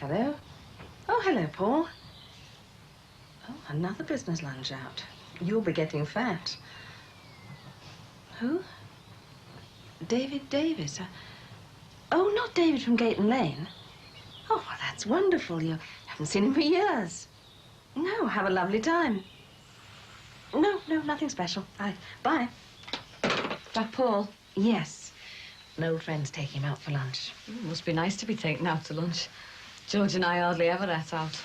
Hello? Oh, hello, Paul. Oh, another business lunch out. You'll be getting fat. Who? David Davis. Oh, not David from Gate and Lane. Oh, well, that's wonderful. You haven't seen him for years. No, have a lovely time. No, nothing special. Bye. That Paul? Yes. An old friend's taking him out for lunch. Must be nice to be taken out to lunch. George and I hardly ever ate out.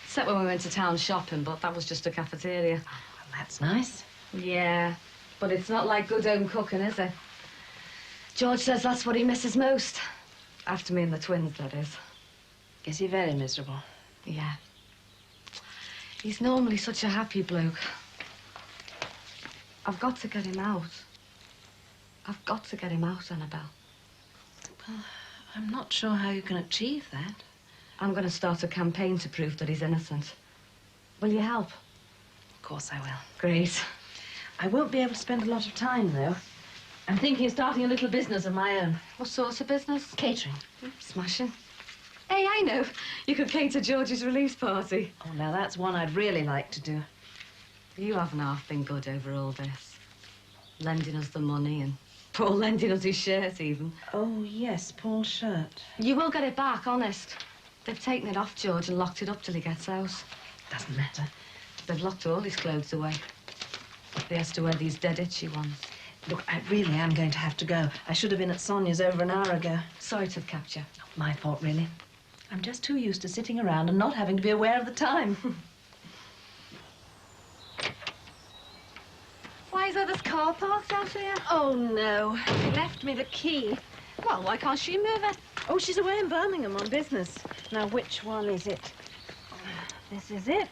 Except when we went to town shopping, but that was just a cafeteria. Well, that's nice. Yeah, but it's not like good home cooking, is it? George says that's what he misses most. After me and the twins, that is. Is he very miserable? Yeah. He's normally such a happy bloke. I've got to get him out. I've got to get him out, Annabelle. Well, I'm not sure how you can achieve that. I'm going to start a campaign to prove that he's innocent. Will you help? Of course I will. Great. I won't be able to spend a lot of time, though. I'm thinking of starting a little business of my own. What sort of business? Catering. Smashing. Hey, I know. You could cater George's release party. Oh, now that's one I'd really like to do. You haven't half been good over all this. Lending us the money and Paul lending us his shirt, even. Oh, yes, Paul's shirt. You will get it back, honest. They've taken it off George and locked it up till he gets out. Doesn't matter. They've locked all his clothes away. He has to wear these dead itchy ones. Look, I really am going to have to go. I should have been at Sonia's over an hour ago. Sorry to have kept you. Not my fault, really. I'm just too used to sitting around and not having to be aware of the time. Why is there this car parked out here? Oh, no. She left me the key. Well, why can't she move it? Oh, she's away in Birmingham on business. Now, which one is it? This is it.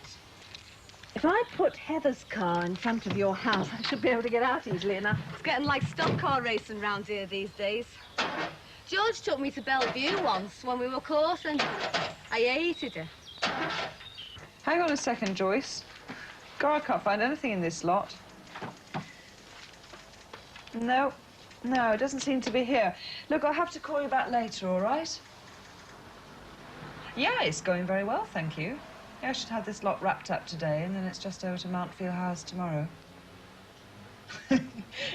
If I put Heather's car in front of your house, I should be able to get out easily enough. It's getting like stock car racing round here these days. George took me to Bellevue once when we were coursing. I hated it. Hang on a second, Joyce. God, I can't find anything in this lot. No, it doesn't seem to be here. Look, I'll have to call you back later, all right? Yeah, it's going very well, thank you. Yeah, I should have this lot wrapped up today, and then it's just over to Mountfield House tomorrow.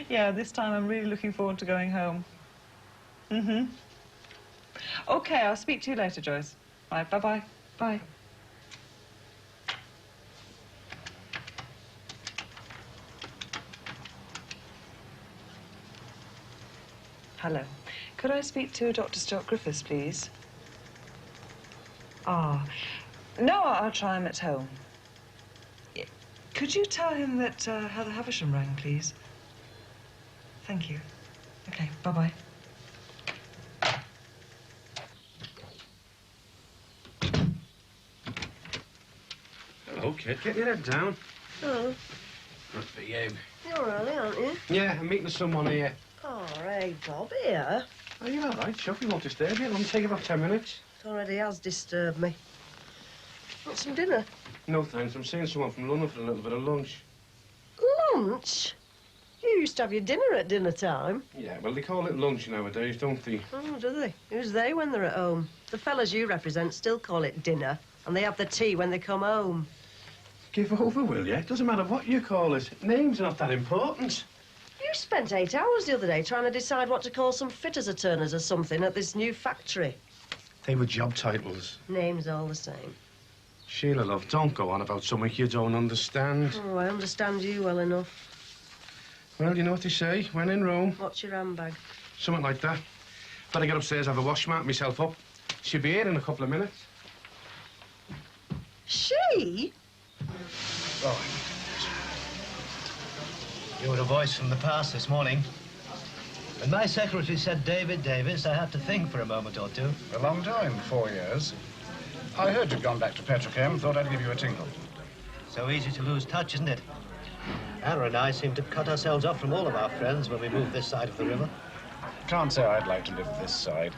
Yeah, this time I'm really looking forward to going home. Mm-hmm. Okay, I'll speak to you later, Joyce. Right, bye-bye. Bye. Hello. Could I speak to Dr. Stuart Griffiths, please? Ah. No, I'll try him at home. Could you tell him that Heather Havisham rang, please? Thank you. Okay, bye-bye. Hello, kid. Get your head down. Oh, Not for you. you're early, aren't you? Yeah, I'm meeting someone here. Oh, hey, Bob, here. Oh, you're all right, Chuck. We won't disturb you. It'll only take about 10 minutes. It already has disturbed me. Want some dinner? No, thanks. I'm seeing someone from London for a little bit of lunch. Lunch? You used to have your dinner at dinner time. Yeah, well, they call it lunch nowadays, don't they? Oh, do they? Who's they when they're at home? The fellas you represent still call it dinner, and they have the tea when they come home. Give over, will you? It doesn't matter what you call it. Name's not that important. You spent 8 hours the other day trying to decide what to call some fitters or turners or something at this new factory. They were job titles. Name's all the same. Sheila, love, don't go on about something you don't understand. Oh, I understand you well enough. Well, you know what they say, when in Rome. What's your handbag? Something like that. Better get upstairs, have a wash, mark myself up. She'll be here in a couple of minutes. She? Oh. You were a voice from the past this morning. When my secretary said David Davis, I had to think for a moment or two. A long time, 4 years. I heard you'd gone back to Petrochem, thought I'd give you a tinkle. So easy to lose touch, isn't it? Anna and I seem to cut ourselves off from all of our friends when we move this side of the river. Can't say I'd like to live this side.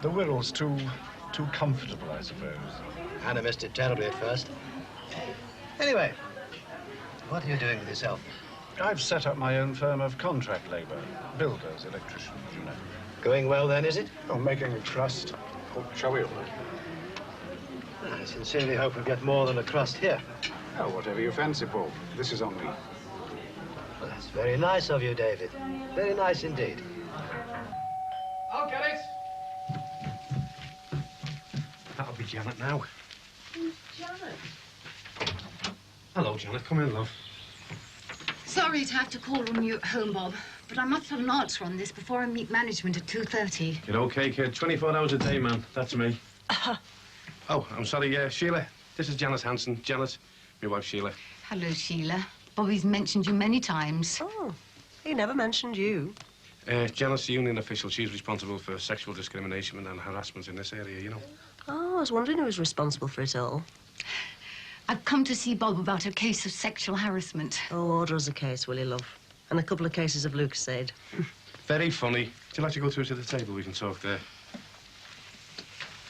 The Wirral's too comfortable, I suppose. Anna missed it terribly at first. Anyway, what are you doing with yourself? I've set up my own firm of contract labor. Builders, electricians, you know. Going well then, is it? Oh, making a trust. Oh, shall we all? I sincerely hope we'll get more than a crust here. Oh, whatever you fancy, Paul. This is on me. Well, that's very nice of you, David. Very nice indeed. I'll get it. That'll be Janet now. Who's Janet? Hello, Janet. Come in, love. Sorry to have to call on you at home, Bob, but I must have an answer on this before I meet management at 2:30. You're okay, kid. 24 hours a day, man. That's me. Oh, I'm sorry, Sheila. This is Janice Hanson. Janet, my wife, Sheila. Hello, Sheila. Bobby's mentioned you many times. Oh, he never mentioned you. Janet's the union official. She's responsible for sexual discrimination and harassment in this area, you know. Oh, I was wondering who was responsible for it all. I've come to see Bob about a case of sexual harassment. Oh, order us a case, will you, love? And a couple of cases of Lucasade. Very funny. Would you like to go through to the table? We can talk there.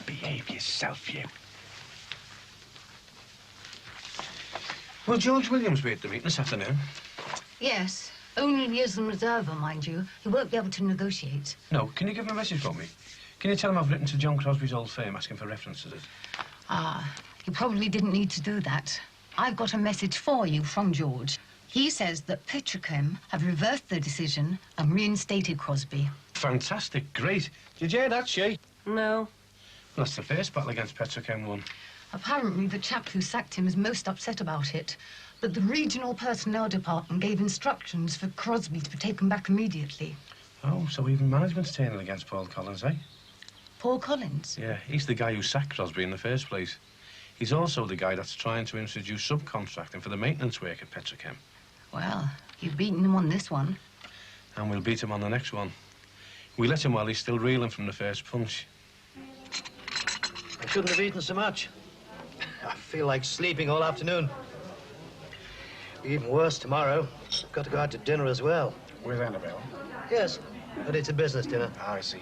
Behave yourself, you. Will George Williams be at the meeting this afternoon? Yes, only liaison reserver, mind you. He won't be able to negotiate. No. Can you give him a message for me? Can you tell him I've written to John Crosby's old firm asking for references? Ah, you probably didn't need to do that. I've got a message for you from George. He says that Petrochem have reversed their decision and reinstated Crosby. Fantastic. Great. Did you hear that, Shay? No. Well, that's the first battle against Petrochem won. Apparently, the chap who sacked him is most upset about it. But the regional personnel department gave instructions for Crosby to be taken back immediately. Oh, so even management's turning against Paul Collins, eh? Paul Collins? Yeah, he's the guy who sacked Crosby in the first place. He's also the guy that's trying to introduce subcontracting for the maintenance work at Petrochem. Well, you've beaten him on this one. And we'll beat him on the next one. We let him while he's still reeling from the first punch. I couldn't have eaten so much. I feel like sleeping all afternoon. Even worse tomorrow. Got to go out to dinner as well. With Annabelle? Yes, but it's a business dinner. I see.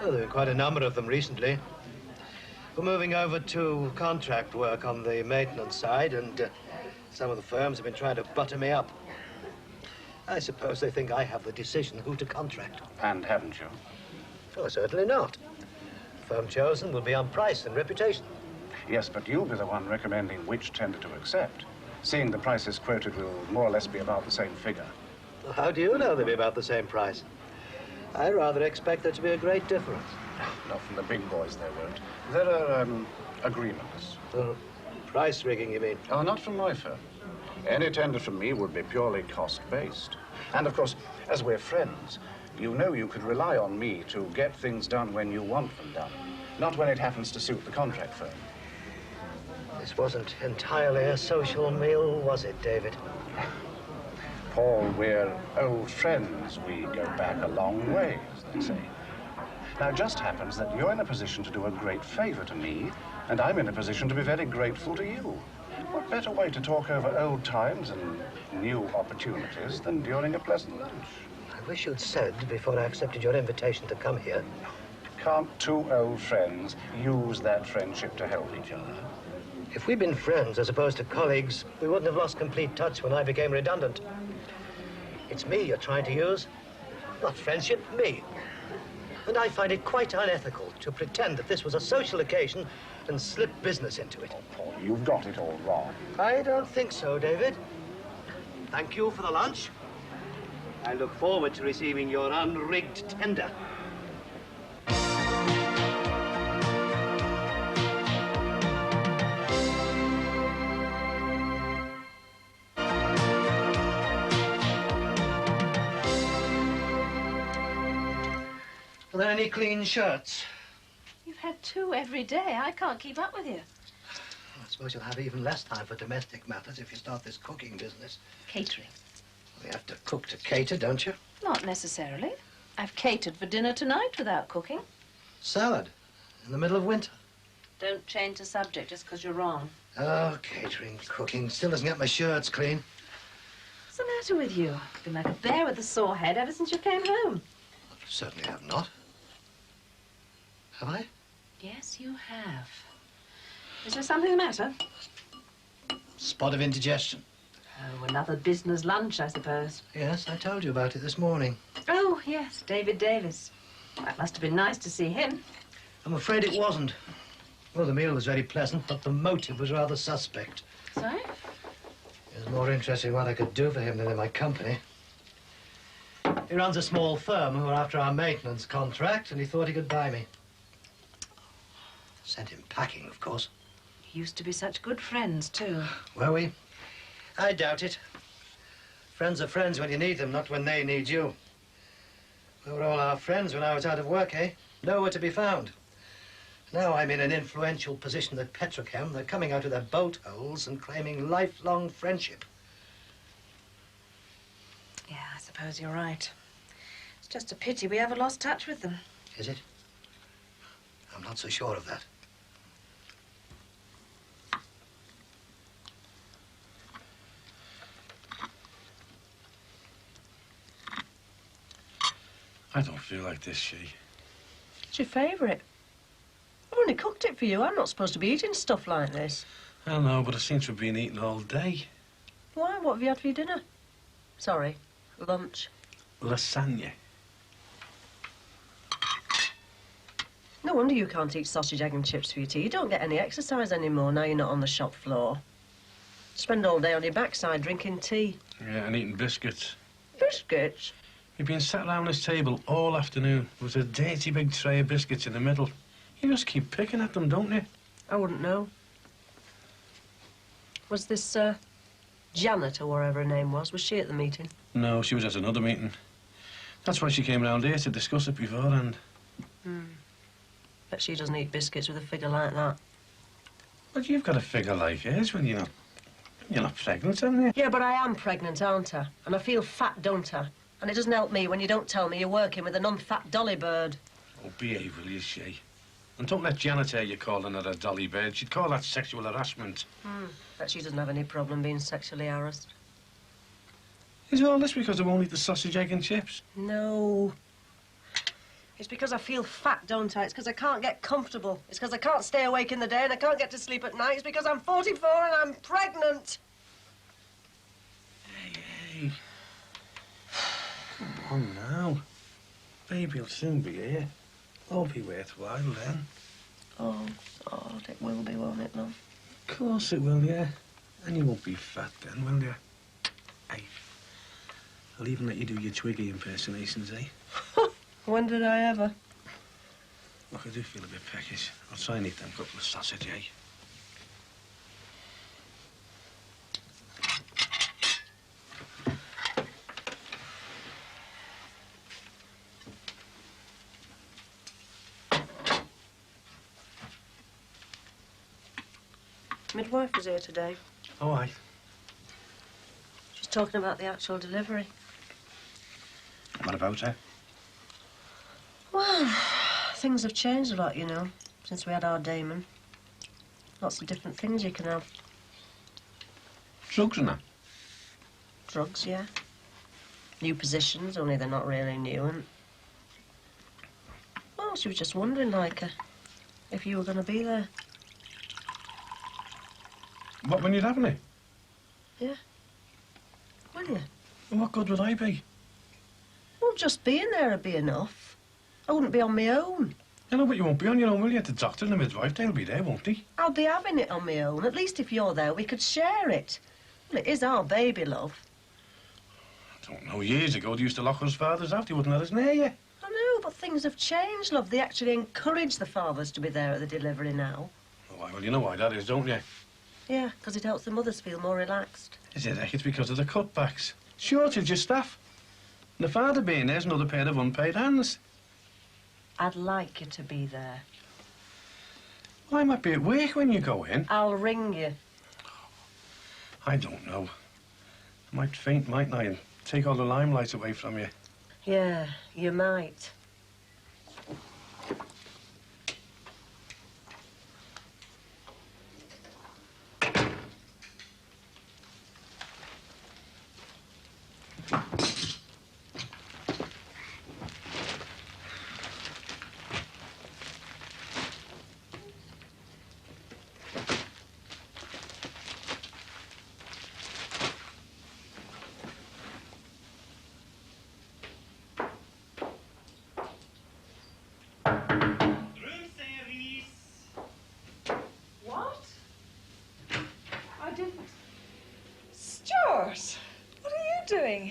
Well, there have been quite a number of them recently. We're moving over to contract work on the maintenance side, and some of the firms have been trying to butter me up. I suppose they think I have the decision who to contract. And haven't you? Oh, certainly not. The firm chosen will be on price and reputation. Yes, but you'll be the one recommending which tender to accept. Seeing the prices quoted will more or less be about the same figure. Well, how do you know they'll be about the same price? I rather expect there to be a great difference. Not from the big boys, there won't. There are, agreements. Price rigging, you mean? Oh, not from my firm. Any tender from me would be purely cost-based. And, of course, as we're friends, you know you could rely on me to get things done when you want them done, not when it happens to suit the contract firm. This wasn't entirely a social meal, was it, David? Paul, we're old friends. We go back a long way, as they say. Now, it just happens that you're in a position to do a great favor to me, and I'm in a position to be very grateful to you. What better way to talk over old times and new opportunities than during a pleasant lunch? I wish you'd said, before I accepted your invitation to come here. Can't two old friends use that friendship to help each other? If we'd been friends as opposed to colleagues, we wouldn't have lost complete touch when I became redundant. It's me you're trying to use, not friendship, me. And I find it quite unethical to pretend that this was a social occasion and slip business into it. Oh, Paul, you've got it all wrong. I don't think so, David. Thank you for the lunch. I look forward to receiving your unrigged tender. Are there any clean shirts? You've had 2 every day. I can't keep up with you. I suppose you'll have even less time for domestic matters if you start this cooking business. Catering. You have to cook to cater, don't you? Not necessarily. I've catered for dinner tonight without cooking. Salad in the middle of winter. Don't change the subject just because you're wrong. Oh, catering, cooking. Still doesn't get my shirts clean. What's the matter with you? You've been like a bear with a sore head ever since you came home. Certainly have not. Have I? Yes, you have. Is there something the matter? Spot of indigestion. Oh, another business lunch, I suppose. Yes, I told you about it this morning. Oh, yes, David Davis. That must have been nice to see him. I'm afraid it wasn't. Oh, the meal was very pleasant, but the motive was rather suspect. Sorry? It was more interested in what I could do for him than in my company. He runs a small firm who are after our maintenance contract, and he thought he could buy me. Sent him packing, of course. You used to be such good friends, too. Were we? I doubt it. Friends are friends when you need them, not when they need you. They were all our friends when I was out of work, eh? Nowhere to be found. Now I'm in an influential position at Petrochem. They're coming out of their boat holes and claiming lifelong friendship. Yeah, I suppose you're right. It's just a pity we ever lost touch with them. Is it? I'm not so sure of that. I don't feel like this, She. It's your favourite. I've only cooked it for you. I'm not supposed to be eating stuff like this. I know, but it seems to have been eating all day. Why? What have you had for your dinner? Sorry, lunch. Lasagna. No wonder you can't eat sausage, egg and chips for your tea. You don't get any exercise anymore now you're not on the shop floor. Spend all day on your backside drinking tea. Yeah, and eating biscuits. Biscuits? You've been sat around this table all afternoon with a dirty big tray of biscuits in the middle. You just keep picking at them, don't you? I wouldn't know. Was this, Janet, or whatever her name was she at the meeting? No, she was at another meeting. That's why she came round here, to discuss it beforehand. Bet she doesn't eat biscuits with a figure like that. But you've got a figure like hers when you're not pregnant, haven't you? Yeah, but I am pregnant, aren't I? And I feel fat, don't I? And it doesn't help me when you don't tell me you're working with an unfat dolly bird. Oh, behave, will you, She? And don't let Janet hear you calling her a dolly bird. She'd call that sexual harassment. Bet she doesn't have any problem being sexually harassed. Is all this because I won't eat the sausage, egg and chips? No. It's because I feel fat, don't I? It's because I can't get comfortable. It's because I can't stay awake in the day and I can't get to sleep at night. It's because I'm 44 and I'm pregnant. Hey. Come on now. Baby'll soon be here. All be worthwhile then. Oh, God, it will be, won't it, love? Of course it will, yeah. And you won't be fat then, will you? Hey, I'll even let you do your Twiggy impersonations, eh? When did I ever? Look, I do feel a bit peckish. I'll try and eat them couple of sausage, eh? Midwife was here today. Oh, aye. She's talking about the actual delivery. What about her? Well, things have changed a lot, you know, since we had our Damon. Lots of different things you can have. Drugs and that? Drugs, yeah. New positions, only they're not really new, and... Well, she was just wondering, like, if you were going to be there. What, when you're having it? Yeah. Will you? Well, what good would I be? Well, just being there would be enough. I wouldn't be on my own. You know, but you won't be on your own, will you? The doctor and the midwife, they'll be there, won't they? I'll be having it on my own. At least if you're there, we could share it. Well, it is our baby, love. I don't know, years ago they used to lock us fathers out. They wouldn't let us near you. I know, but things have changed, love. They actually encourage the fathers to be there at the delivery now. Oh, well, you know why that is, don't you? Yeah, because it helps the mothers feel more relaxed. Is it? It's because of the cutbacks. Shortage of staff. And the father being there's another pair of unpaid hands. I'd like you to be there. Well, I might be at work when you go in. I'll ring you. I don't know. I might faint, mightn't I, and take all the limelight away from you. Yeah, you might.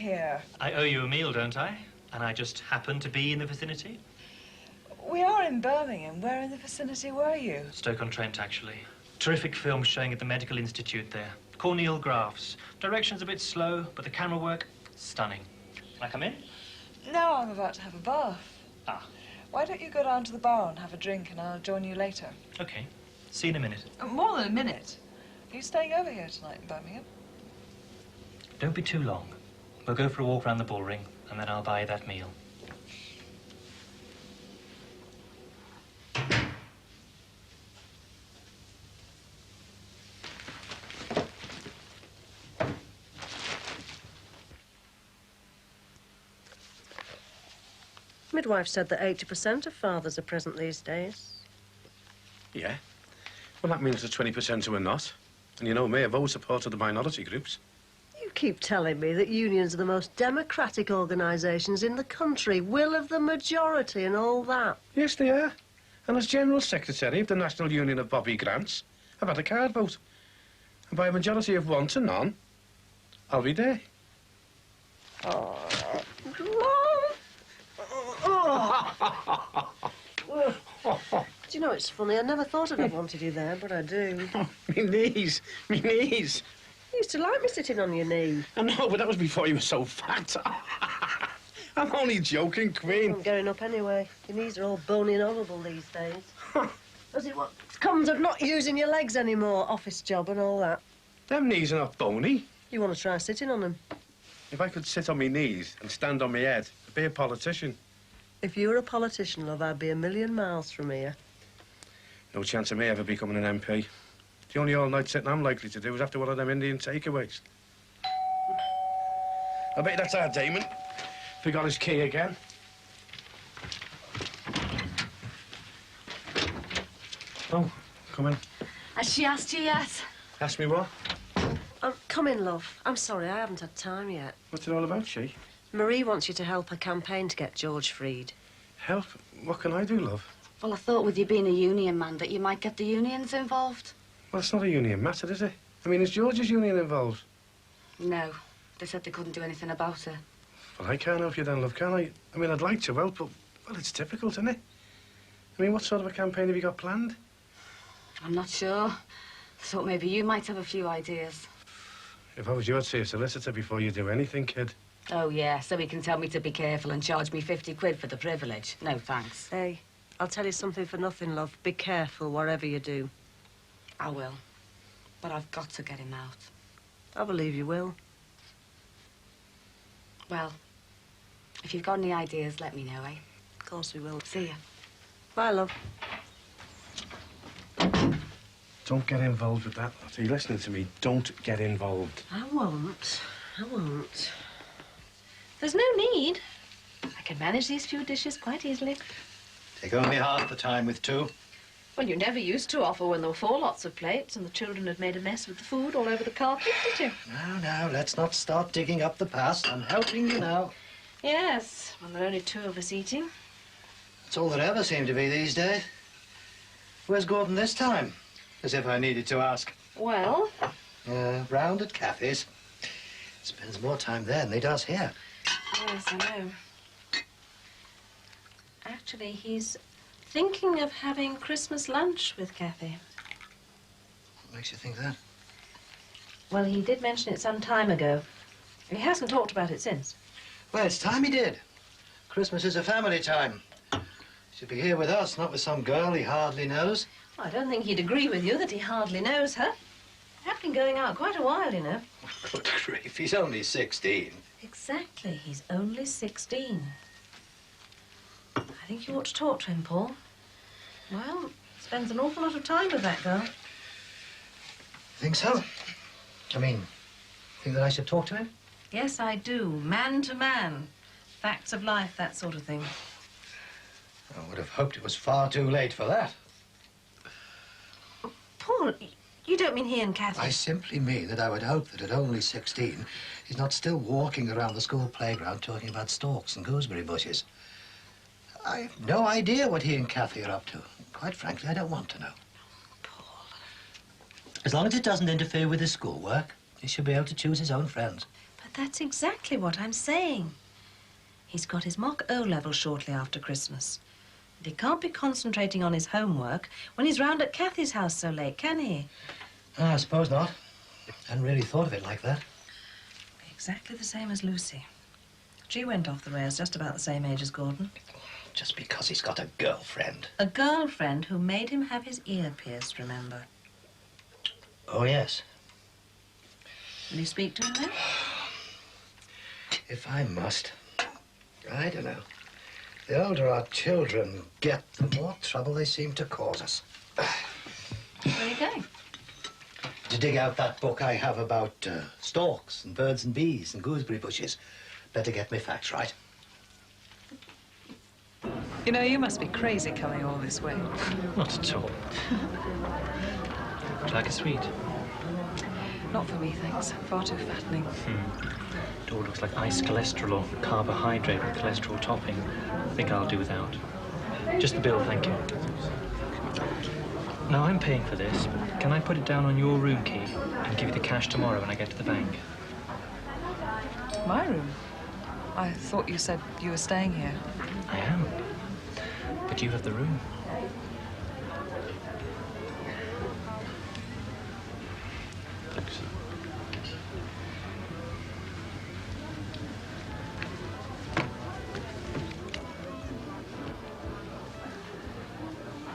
here? I owe you a meal, don't I? And I just happened to be in the vicinity? We are in Birmingham. Where in the vicinity were you? Stoke-on-Trent, actually. Terrific film showing at the Medical Institute there. Corneal grafts. Direction's a bit slow, but the camera work, stunning. Can I come in? No, I'm about to have a bath. Ah. Why don't you go down to the bar and have a drink and I'll join you later? Okay. See you in a minute. More than a minute. Are you staying over here tonight in Birmingham? Don't be too long. We'll go for a walk around the bull ring, and then I'll buy you that meal. Midwife said that 80% of fathers are present these days. Yeah. Well, that means the 20% who are not. And you know me, I've always supported the minority groups. You keep telling me that unions are the most democratic organisations in the country, will of the majority and all that. Yes, they are. And as General Secretary of the National Union of Bobby Grants, I've had a card vote. And by a majority of 1 to none, I'll be there. Oh. Do you know, it's funny, I never thought I'd have wanted you there, but I do. Oh, me knees, me knees. You used to like me sitting on your knee. I know, but that was before you were so fat. I'm only joking, Queen. I'm getting up anyway. Your knees are all bony and horrible these days. Does it what comes of not using your legs anymore, office job and all that? Them knees are not bony. You want to try sitting on them? If I could sit on my knees and stand on my head, I'd be a politician. If you were a politician, love, I'd be 1,000,000 miles from here. No chance of me ever becoming an MP. The only all-night sitting I'm likely to do is after one of them Indian takeaways. I bet that's our Damon. Forgot his key again. Oh, come in. Has she asked you yet? Ask me what? Come in, love. I'm sorry, I haven't had time yet. What's it all about, she? Marie wants you to help her campaign to get George freed. Help? What can I do, love? Well, I thought with you being a union man that you might get the unions involved. Well, it's not a union matter, is it? I mean, is George's union involved? No. They said they couldn't do anything about it. Well, I can't help you then, love, can I? I mean, I'd like to help, but, well, it's difficult, isn't it? I mean, what sort of a campaign have you got planned? I'm not sure. Thought maybe you might have a few ideas. If I was you, I'd see a solicitor before you do anything, kid. Oh, yeah, so he can tell me to be careful and charge me 50 quid for the privilege. No, thanks. Hey, I'll tell you something for nothing, love. Be careful, whatever you do. I will. But I've got to get him out. I believe you will. Well, if you've got any ideas, let me know, eh? Of course we will. See ya. Bye, love. Don't get involved with that. Are you listening to me? Don't get involved. I won't. I won't. There's no need. I can manage these few dishes quite easily. Take only half the time with 2. Well, you never used to offer when there were 4 lots of plates and the children had made a mess with the food all over the carpet, did you? Now, let's not start digging up the past. I'm helping you now. Yes, well, there are only 2 of us eating. That's all there ever seem to be these days. Where's Gordon this time? As if I needed to ask. Well? Round at Kathy's. Spends more time there than he does here. Yes, I know. Actually, he's thinking of having Christmas lunch with Kathy. What makes you think that? Well, he did mention it some time ago. He hasn't talked about it since. Well, it's time he did. Christmas is a family time. He should be here with us, not with some girl he hardly knows. Well, I don't think he'd agree with you that he hardly knows her. They have been going out quite a while, you know. Good grief, he's only 16. Exactly, he's only 16. I think you ought to talk to him, Paul. Well, spends an awful lot of time with that girl. Think so? I mean, think that I should talk to him? Yes, I do. Man to man. Facts of life, that sort of thing. I would have hoped it was far too late for that. Paul, you don't mean he and Kathy? I simply mean that I would hope that at only 16, he's not still walking around the school playground talking about stalks and gooseberry bushes. I've no idea what he and Kathy are up to. Quite frankly, I don't want to know. Paul. As long as it doesn't interfere with his schoolwork, he should be able to choose his own friends. But that's exactly what I'm saying. He's got his mock O-level shortly after Christmas. And he can't be concentrating on his homework when he's round at Kathy's house so late, can he? I suppose not. Hadn't really thought of it like that. Exactly the same as Lucy. She went off the rails just about the same age as Gordon. Just because he's got a girlfriend. A girlfriend who made him have his ear pierced, remember? Oh, yes. Will you speak to him then? If I must. I don't know. The older our children get, the more trouble they seem to cause us. Where are you going? To dig out that book I have about storks and birds and bees and gooseberry bushes. Better get me facts right. You know, you must be crazy coming all this way. Not at all. Would you like a sweet? Not for me, thanks. Far too fattening. It all looks like ice cholesterol or carbohydrate with cholesterol topping. I think I'll do without. Just the bill, thank you. Now, I'm paying for this, but can I put it down on your room key and give you the cash tomorrow when I get to the bank? My room? I thought you said you were staying here. I am. But you have the room. Thanks.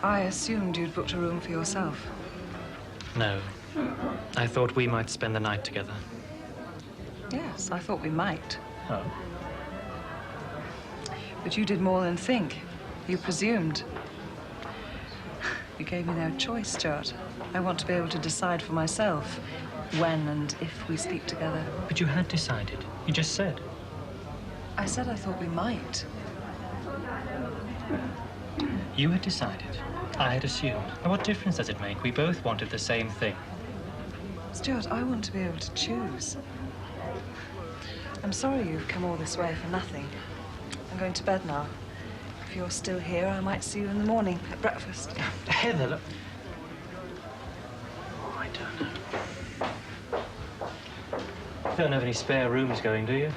I assumed you'd booked a room for yourself. No. I thought we might spend the night together. Yes, I thought we might. Oh. But you did more than think. You presumed. You gave me no choice, Stuart. I want to be able to decide for myself when and if we sleep together. But you had decided. You just said. I said I thought we might. You had decided. I had assumed. Now, what difference does it make? We both wanted the same thing. Stuart, I want to be able to choose. I'm sorry you've come all this way for nothing. I'm going to bed now. If you're still here, I might see you in the morning at breakfast. Heather, look. Oh, I don't know. You don't have any spare rooms going, do you?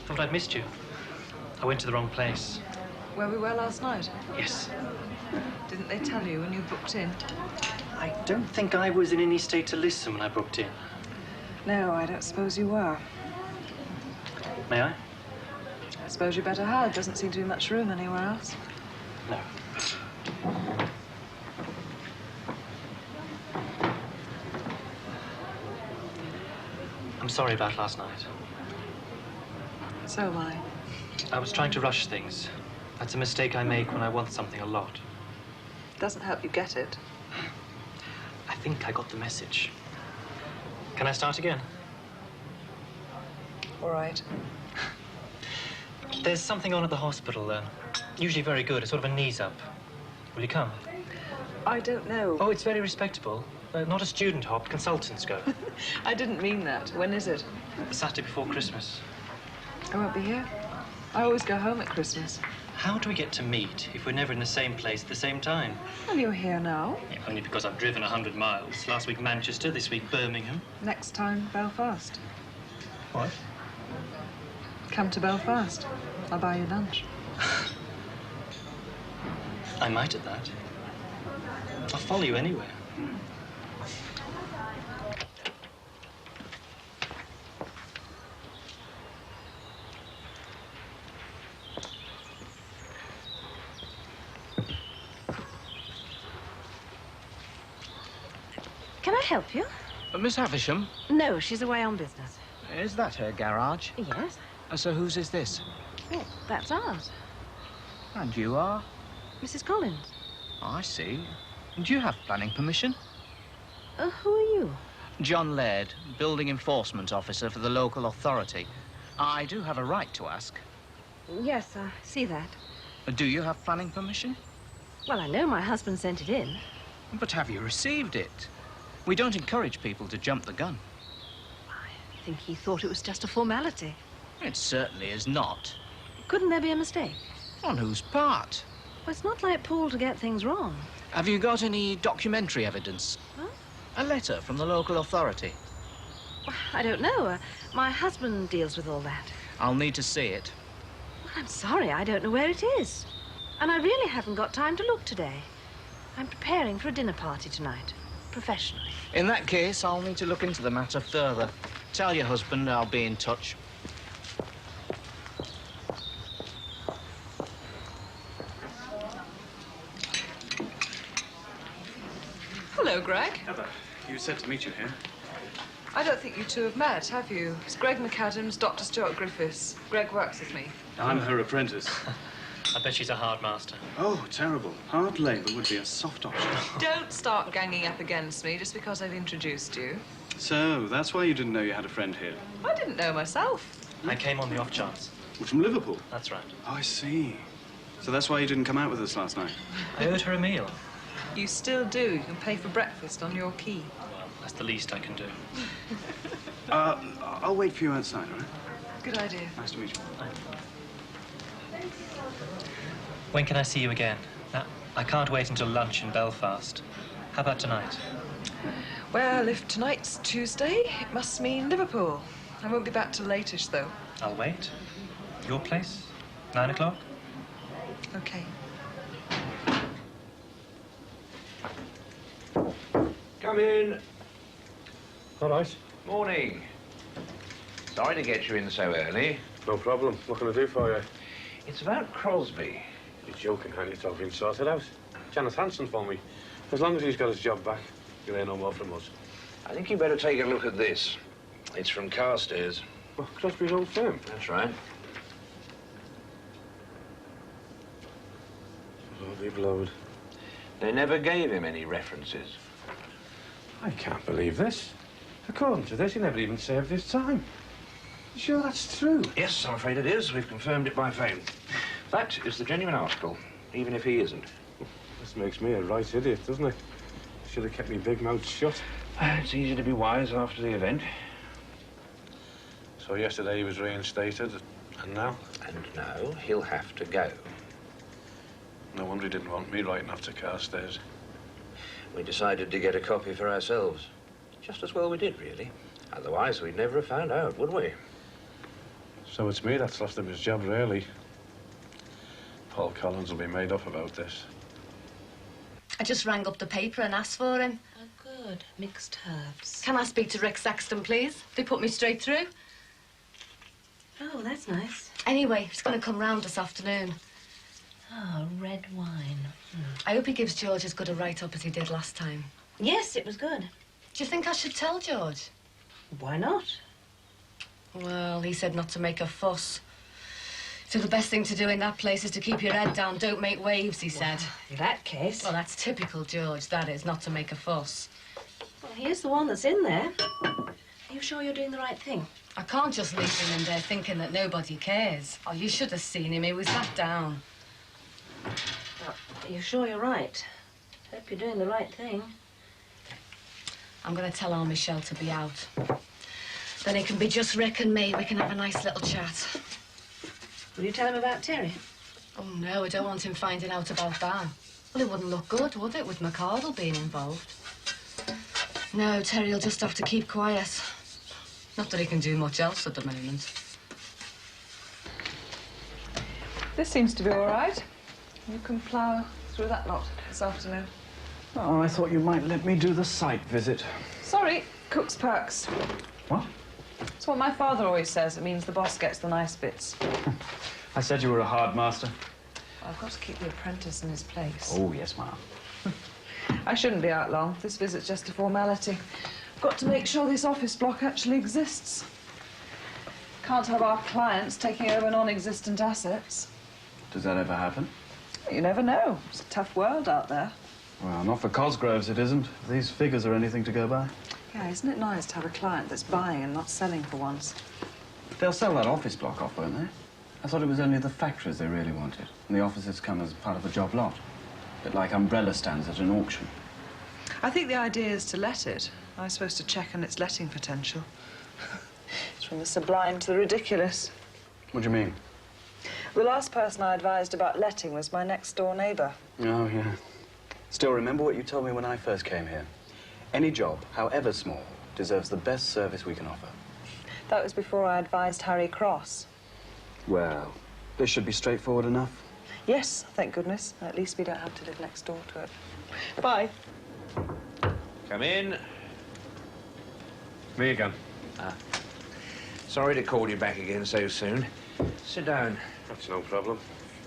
Thought I'd missed you. I went to the wrong place. Where we were last night? Yes. Didn't they tell you when you booked in? I don't think I was in any state to listen when I booked in. No, I don't suppose you were. May I? I suppose you better hide. Doesn't seem to be much room anywhere else. No. I'm sorry about last night. So am I. I was trying to rush things. That's a mistake I make when I want something a lot. Doesn't help you get it. I think I got the message. Can I start again? All right. There's something on at the hospital, usually very good, a sort of a knees up. Will you come? I don't know. Oh, it's very respectable. Not a student hop, consultants go. I didn't mean that. When is it? The Saturday before Christmas. I won't be here. I always go home at Christmas. How do we get to meet if we're never in the same place at the same time? Well, you're here now. Yeah, only because I've driven 100 miles. Last week Manchester, this week Birmingham. Next time, Belfast. What? Come to Belfast. I'll buy you lunch. I might at that. I'll follow you anywhere. Can I help you? Miss Havisham, No, she's away on business. is that her garage? Yes. So whose is this? Oh, that's ours. And you are? Mrs. Collins. I see. Do you have planning permission? Who are you? John Laird, Building Enforcement Officer for the local authority. I do have a right to ask. Yes, I see that. Do you have planning permission? Well, I know my husband sent it in. But have you received it? We don't encourage people to jump the gun. I think he thought it was just a formality. It certainly is not. Couldn't there be a mistake? On whose part? Well, it's not like Paul to get things wrong. Have you got any documentary evidence? Huh? A letter from the local authority? I don't know. My husband deals with all that. I'll need to see it. Well, I'm sorry, I don't know where it is. And I really haven't got time to look today. I'm preparing for a dinner party tonight, professionally. In that case, I'll need to look into the matter further. Tell your husband I'll be in touch. Hello, Greg. Heather, you said to meet you here. I don't think you two have met, have you? It's Greg McAdams, Dr. Stuart Griffiths. Greg works with me. I'm her apprentice. I bet she's a hard master. Oh, terrible. Hard labour would be a soft option. Don't start ganging up against me just because I've introduced you. So, that's why you didn't know you had a friend here. I didn't know myself. I came on the off chance. Well, from Liverpool? That's right. Oh, I see. So that's why you didn't come out with us last night? I owed her a meal. You still do. You can pay for breakfast on your key. Well, that's the least I can do. I'll wait for you outside, all right? Good idea. Nice to meet you. When can I see you again? Now, I can't wait until lunch in Belfast. How about tonight? Well, if tonight's Tuesday, it must mean Liverpool. I won't be back till late-ish, though. I'll wait. Your place? 9 o'clock? Okay. Come in. All right. Morning. Sorry to get you in so early. No problem. What can I do for you? It's about Crosby. You're joking, honey. It's all been sorted out. Janet Hanson for me. As long as he's got his job back, you'll hear no more from us. I think you better take a look at this. It's from Carstairs. Well, Crosby's old firm. That's right. Oh, be blowed. They never gave him any references. I can't believe this. According to this, he never even served his time. You sure that's true? Yes, I'm afraid it is. We've confirmed it by phone. That is the genuine article, even if he isn't. This makes me a right idiot, doesn't it? Should have kept me big mouth shut. It's easy to be wise after the event. So yesterday he was reinstated, and now? And now he'll have to go. No wonder he didn't want me writing after Carstairs. We decided to get a copy for ourselves. Just as well we did, really. Otherwise, we'd never have found out, would we? So it's me that's lost him his job, really. Paul Collins will be made up about this. I just rang up the paper and asked for him. Oh, good. Mixed herbs. Can I speak to Rick Saxton, please? They put me straight through. Oh, that's nice. Anyway, he's going to come round this afternoon. Oh, red wine. I hope he gives George as good a write-up as he did last time. Yes, it was good. Do you think I should tell George? Why not? Well, he said not to make a fuss. So the best thing to do in that place is to keep your head down, don't make waves, he said. In that case... Well, that's typical George, that is, not to make a fuss. Well, here's the one that's in there. Are you sure you're doing the right thing? I can't just leave him in there thinking that nobody cares. Oh, you should have seen him. He was that down. Well, are you sure you're right? Hope you're doing the right thing. I'm going to tell our Michelle to be out. Then it can be just Rick and me. We can have a nice little chat. Will you tell him about Terry? Oh, no, I don't want him finding out about that. Well, it wouldn't look good, would it, with McCardle being involved? No, Terry'll just have to keep quiet. Not that he can do much else at the moment. This seems to be all right. You can plough through that lot this afternoon. Oh, I thought you might let me do the site visit. Sorry, cook's perks. What? It's what my father always says. It means the boss gets the nice bits. I said you were a hard master. I've got to keep the apprentice in his place. Oh, yes, ma'am. I shouldn't be out long. This visit's just a formality. I've got to make sure this office block actually exists. Can't have our clients taking over non-existent assets. Does that ever happen? You never know. It's a tough world out there. Well, not for Cosgroves, it isn't. If these figures are anything to go by. Yeah, isn't it nice to have a client that's buying and not selling for once? They'll sell that office block off, won't they? I thought it was only the factories they really wanted. And the offices come as part of a job lot. A bit like umbrella stands at an auction. I think the idea is to let it. I'm supposed to check on its letting potential. It's from the sublime to the ridiculous. What do you mean? The last person I advised about letting was my next-door neighbour. Oh, yeah. Still, remember what you told me when I first came here. Any job, however small, deserves the best service we can offer. That was before I advised Harry Cross. Well, this should be straightforward enough. Yes, thank goodness. At least we don't have to live next door to it. Bye. Come in. Me again. Sorry to call you back again so soon. Sit down. That's no problem.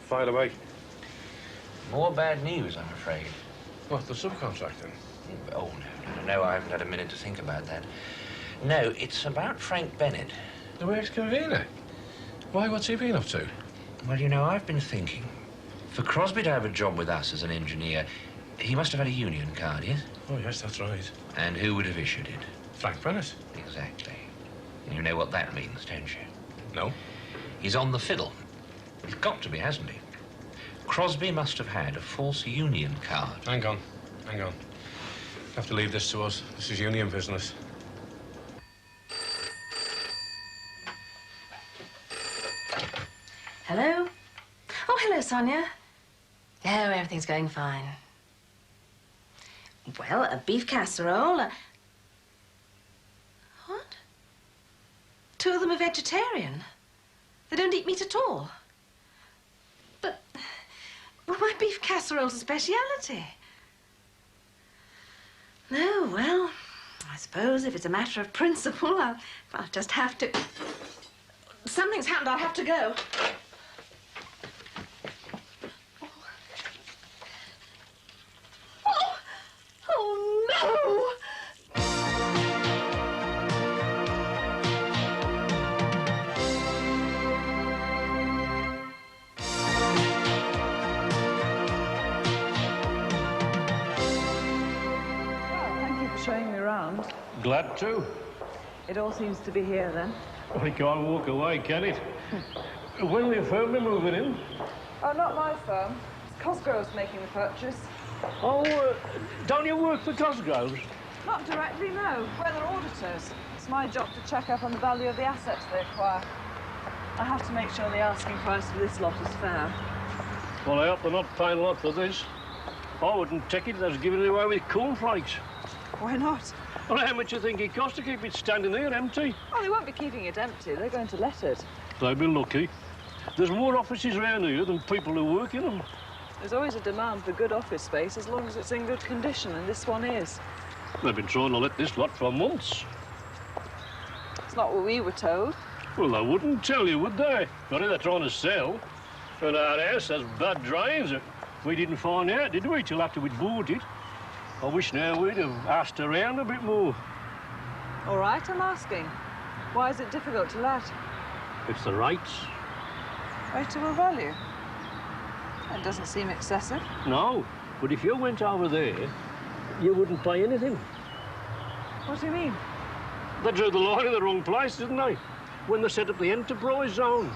File away. More bad news, I'm afraid. What, the subcontracting? Oh, no, I haven't had a minute to think about that. No, it's about Frank Bennett. The ex-convener? Why, what's he been up to? Well, you know, I've been thinking. For Crosby to have a job with us as an engineer, he must have had a union card, yes? Oh, yes, that's right. And who would have issued it? Frank Bennett. Exactly. And you know what that means, don't you? No. He's on the fiddle. He's got to be, hasn't he? Crosby must have had a false union card. Hang on. You have to leave this to us. This is union business. Hello? Oh, hello, Sonia. Oh, everything's going fine. Well, a beef casserole. What? Two of them are vegetarian. They don't eat meat at all. But, well, my beef casserole's a speciality. No, well, I suppose if it's a matter of principle, I'll just have to... Something's happened, I'll have to go. Oh, no! Showing me around. Glad to. It all seems to be here, then. We can't walk away, can it? When will your firm be moving in? Oh, not my firm. It's Cosgrove's making the purchase. Oh, don't you work for Cosgrove's? Not directly, no. We're their auditors. It's my job to check up on the value of the assets they acquire. I have to make sure the asking price for this lot is fair. Well, I hope they're not paying a lot for this. I wouldn't take it as giving it away with cornflakes. Why not? Well, how much do you think it costs to keep it standing there empty? Oh, they won't be keeping it empty. They're going to let it. They'll be lucky. There's more offices around here than people who work in them. There's always a demand for good office space as long as it's in good condition, and this one is. They've been trying to let this lot for months. It's not what we were told. Well, they wouldn't tell you, would they? Not if they're trying to sell. And our house has bad drains. We didn't find out, did we, till after we'd bought it. I wish now we'd have asked around a bit more. All right, I'm asking. Why is it difficult to let? It's the rates. Rateable value? That doesn't seem excessive. No, but if you went over there, you wouldn't pay anything. What do you mean? They drew the line in the wrong place, didn't they? When they set up the enterprise zone.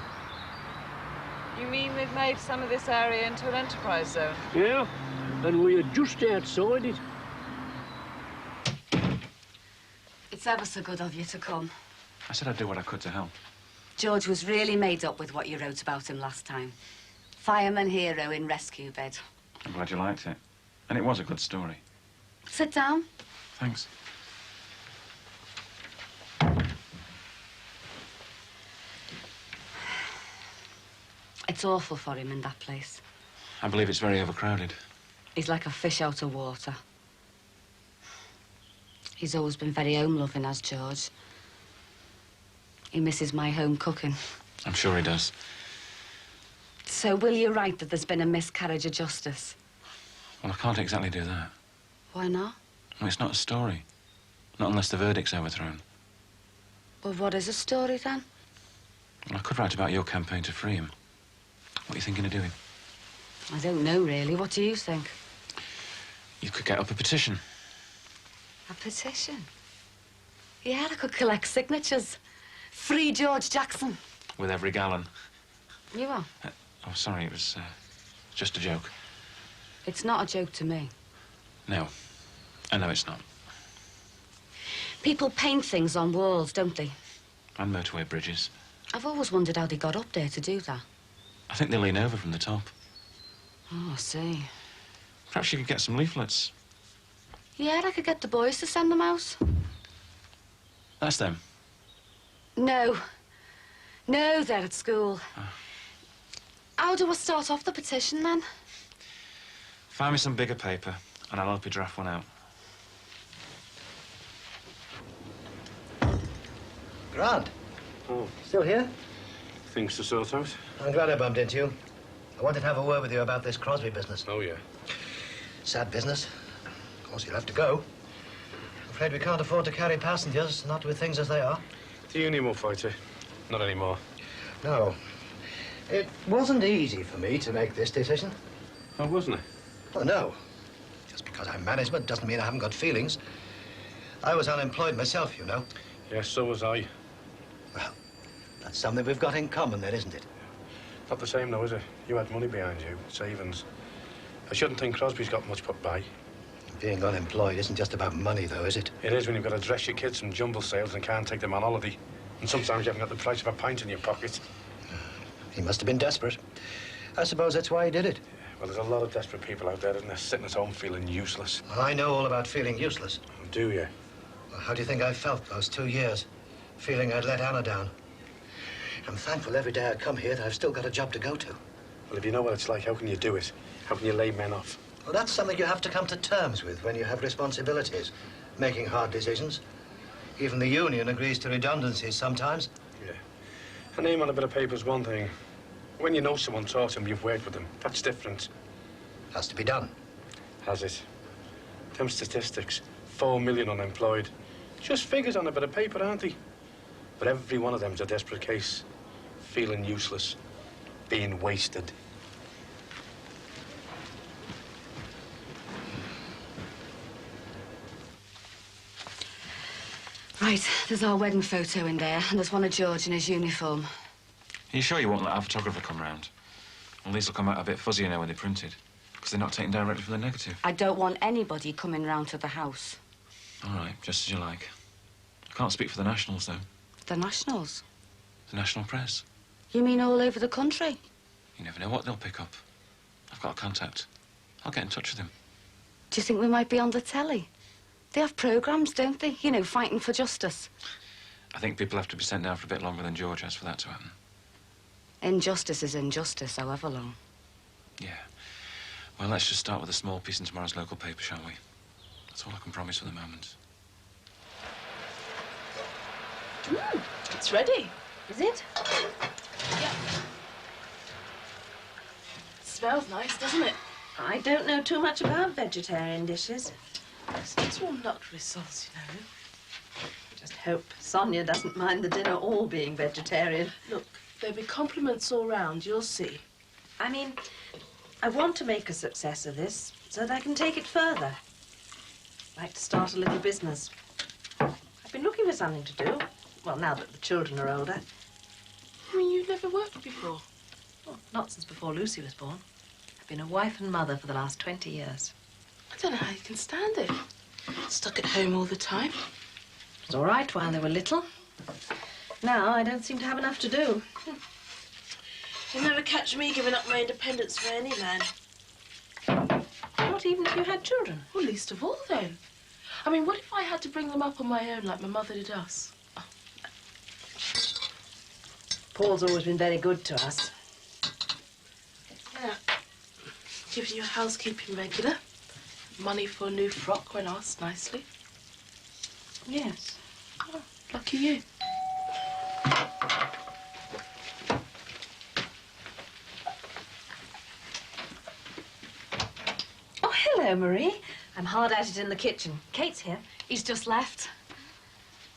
You mean they've made some of this area into an enterprise zone? Yeah, and we are just outside it. It's ever so good of you to come. I said I'd do what I could to help. George was really made up with what you wrote about him last time. Fireman hero in rescue bed. I'm glad you liked it. And it was a good story. Sit down. Thanks. It's awful for him in that place. I believe it's very overcrowded. He's like a fish out of water. He's always been very home-loving, has George. He misses my home cooking. I'm sure he does. So will you write that there's been a miscarriage of justice? Well, I can't exactly do that. Why not? Well, it's not a story. Not unless the verdict's overthrown. Well, what is a story, then? Well, I could write about your campaign to free him. What are you thinking of doing? I don't know, really. What do you think? You could get up a petition. A petition? Yeah, I could collect signatures. Free George Jackson. With every gallon. You are? Oh, sorry, it was just a joke. It's not a joke to me. No. I know it's not. People paint things on walls, don't they? And motorway bridges. I've always wondered how they got up there to do that. I think they lean over from the top. Oh, I see. Perhaps you could get some leaflets. Yeah, I could get the boys to send them out. That's them. No. No, they're at school. How do I start off the petition, then? Find me some bigger paper, and I'll help you draft one out. Grant. Oh. Still here? Things to sort out? I'm glad I bumped into you. I wanted to have a word with you about this Crosby business. Oh, yeah. Sad business. Of course, you'll have to go. I'm afraid we can't afford to carry passengers, not with things as they are. The union will fight it. Not anymore. No. It wasn't easy for me to make this decision. Oh, wasn't it? Oh, no. Just because I'm management doesn't mean I haven't got feelings. I was unemployed myself, you know. Yes, so was I. Well, that's something we've got in common then, isn't it? Not the same, though, is it? You had money behind you, savings. I shouldn't think Crosby's got much put by. Being unemployed isn't just about money, though, is it? It is when you've got to dress your kids from jumble sales and can't take them on holiday. And sometimes you haven't got the price of a pint in your pocket. He must have been desperate. I suppose that's why he did it. Well, there's a lot of desperate people out there, isn't there, sitting at home feeling useless. Well, I know all about feeling useless. Oh, do you? Well, how do you think I felt those 2 years? Feeling I'd let Anna down. I'm thankful every day I come here that I've still got a job to go to. Well, if you know what it's like, how can you do it? How can you lay men off? Well, that's something you have to come to terms with when you have responsibilities, making hard decisions. Even the union agrees to redundancies sometimes. Yeah. A name on a bit of paper's one thing. When you know someone, talk to them, you've worked with them, that's different. Has to be done. Has it? Them statistics, 4 million unemployed. Just figures on a bit of paper, aren't they? But every one of them's a desperate case. Feeling useless. Being wasted. Right, there's our wedding photo in there, and there's one of George in his uniform. Are you sure you won't let our photographer come round? Well, these will come out a bit fuzzy, you know, when they're printed. Because they're not taken directly from the negative. I don't want anybody coming round to the house. All right, just as you like. I can't speak for the Nationals, though. The Nationals? The national press. You mean all over the country? You never know what they'll pick up. I've got a contact. I'll get in touch with him. Do you think we might be on the telly? They have programmes, don't they? You know, fighting for justice. I think people have to be sent down for a bit longer than George has for that to happen. Injustice is injustice, however long. Yeah. Well, let's just start with a small piece in tomorrow's local paper, shall we? That's all I can promise for the moment. It's ready. Is it? Yeah. Smells nice, doesn't it? I don't know too much about vegetarian dishes. It's all nut rissoles, you know. Just hope Sonia doesn't mind the dinner all being vegetarian. Look, there'll be compliments all round, you'll see. I mean, I want to make a success of this so that I can take it further. I'd like to start a little business. I've been looking for something to do. Well, now that the children are older. I mean, you've never worked before? Well, not since before Lucy was born. I've been a wife and mother for the last 20 years. I don't know how you can stand it. Stuck at home all the time. was all right while they were little. Now I don't seem to have enough to do. You'll never catch me giving up my independence for any man. Not even if you had children? Well, least of all, then. I mean, what if I had to bring them up on my own like my mother did us? Oh. Paul's always been very good to us. Yeah. Gives you housekeeping regular. Money for a new frock when asked nicely. Yes. Oh, lucky you. Oh, hello, Marie. I'm hard at it in the kitchen. Kate's here. He's just left.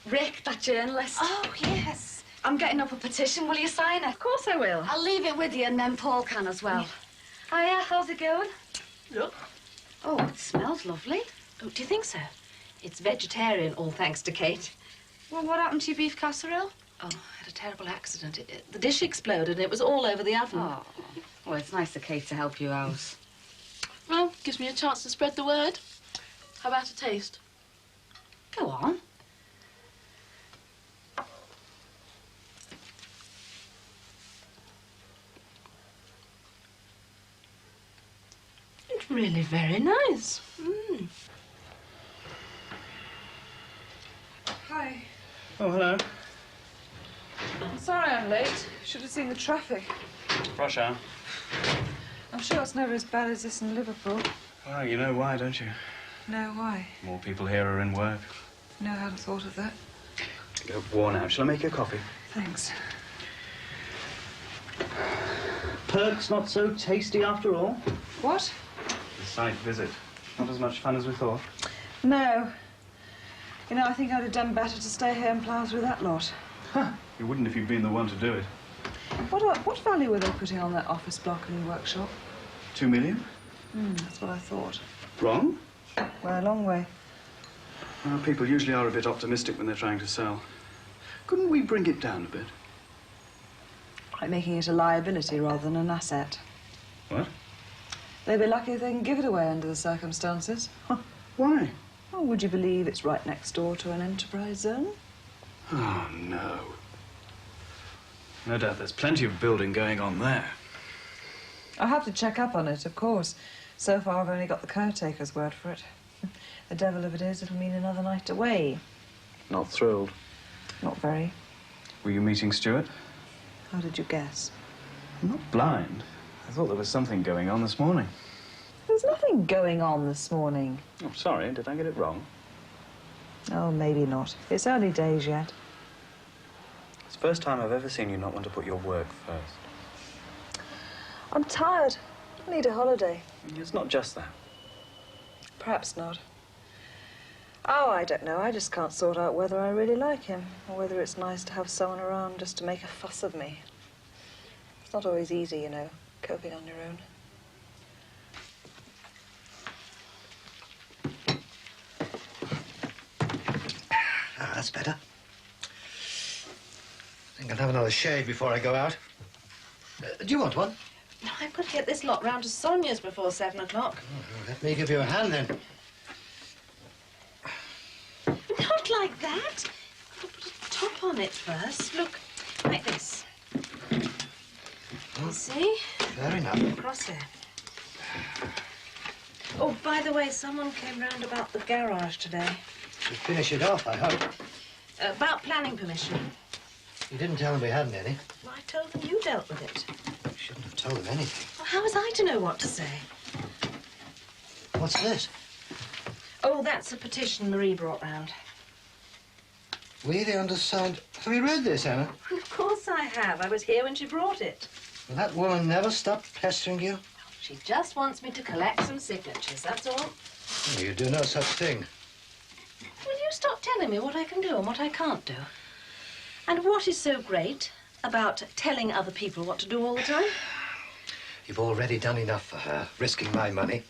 Rick, that journalist. Oh, yes. I'm getting up a petition. Will you sign it? Of course I will. I'll leave it with you, and then Paul can as well. Hiya, how's it going? Look. Oh, it smells lovely. Oh, do you think so? It's vegetarian, all thanks to Kate. Well, what happened to your beef casserole? Oh, I had a terrible accident. The dish exploded and it was all over the oven. Oh, well, it's nice of Kate to help you out. Well, gives me a chance to spread the word. How about a taste? Go on. It's really very nice. Mm. Hi. Oh, hello. I'm sorry I'm late. Should have seen the traffic. Rush hour. I'm sure it's never as bad as this in Liverpool. Well, you know why, don't you? No, why? More people here are in work. No, I hadn't thought of that. You're worn out. Shall I make you a coffee? Thanks. Perks not so tasty after all. What? The site visit. Not as much fun as we thought. No. You know, I think I'd have done better to stay here and plough through that lot. Huh. You wouldn't if you'd been the one to do it. What value were they putting on that office block and workshop? 2 million? That's what I thought. Wrong? Well, a long way. Well, people usually are a bit optimistic when they're trying to sell. Couldn't we bring it down a bit? Like making it a liability rather than an asset. What? They'd be lucky if they can give it away under the circumstances. Why? Oh, would you believe it's right next door to an enterprise zone? Oh, no. No doubt there's plenty of building going on there. I'll have to check up on it, of course. So far, I've only got the caretaker's word for it. The devil of it is, it'll mean another night away. Not thrilled. Not very. Were you meeting Stuart? How did you guess? I'm not blind. I thought there was something going on this morning. There's nothing going on this morning. Oh, sorry. Did I get it wrong? Oh, maybe not. It's early days yet. It's the first time I've ever seen you not want to put your work first. I'm tired. I need a holiday. It's not just that. Perhaps not. Oh, I don't know. I just can't sort out whether I really like him or whether it's nice to have someone around just to make a fuss of me. It's not always easy, you know, coping on your own. Ah, that's better. I think I'll have another shave before I go out. Do you want one? No, I've got to get this lot round to Sonia's before 7 o'clock. Oh, let me give you a hand, then. Not like that. I'll put a top on it first. Look, like this. You see? Fair enough. Across there. Oh, by the way, someone came round about the garage today. To finish it off, I hope. About planning permission. You didn't tell them we hadn't any. Well, I told them you dealt with it. You shouldn't have told them anything. Well, how was I to know what to say? What's this? Oh, that's a petition Marie brought round. We, the undersigned... Have you read this, Emma? Of course I have. I was here when she brought it. Well, that woman never stopped pestering you? She just wants me to collect some signatures, that's all. Oh, you do no such thing. Will you stop telling me what I can do and what I can't do? And what is so great about telling other people what to do all the time? You've already done enough for her, risking my money.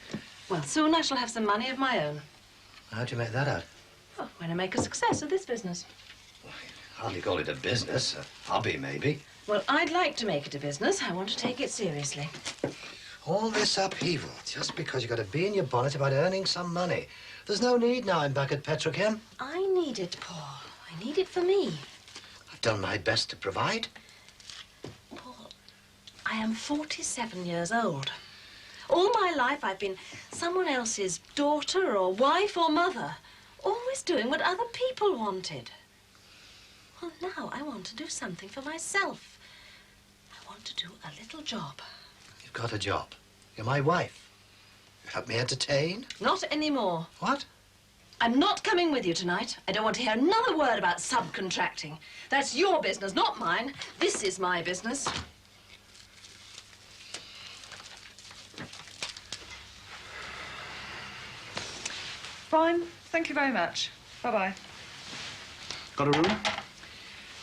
Well, soon I shall have some money of my own. How'd you make that out? Oh, when I make a success of this business. Hardly call it a business. A hobby, maybe. Well, I'd like to make it a business. I want to take it seriously. All this upheaval, just because you've got to be in your bonnet about earning some money. There's no need now I'm back at Petrochem. I need it, Paul. I need it for me. I've done my best to provide. Paul, I am 47 years old. All my life I've been someone else's daughter or wife or mother, always doing what other people wanted. Well, now I want to do something for myself. I want to do a little job. You've got a job. You're my wife. You help me entertain? Not anymore. What? I'm not coming with you tonight. I don't want to hear another word about subcontracting. That's your business, not mine. This is my business. Fine. Thank you very much. Bye-bye. Got a room?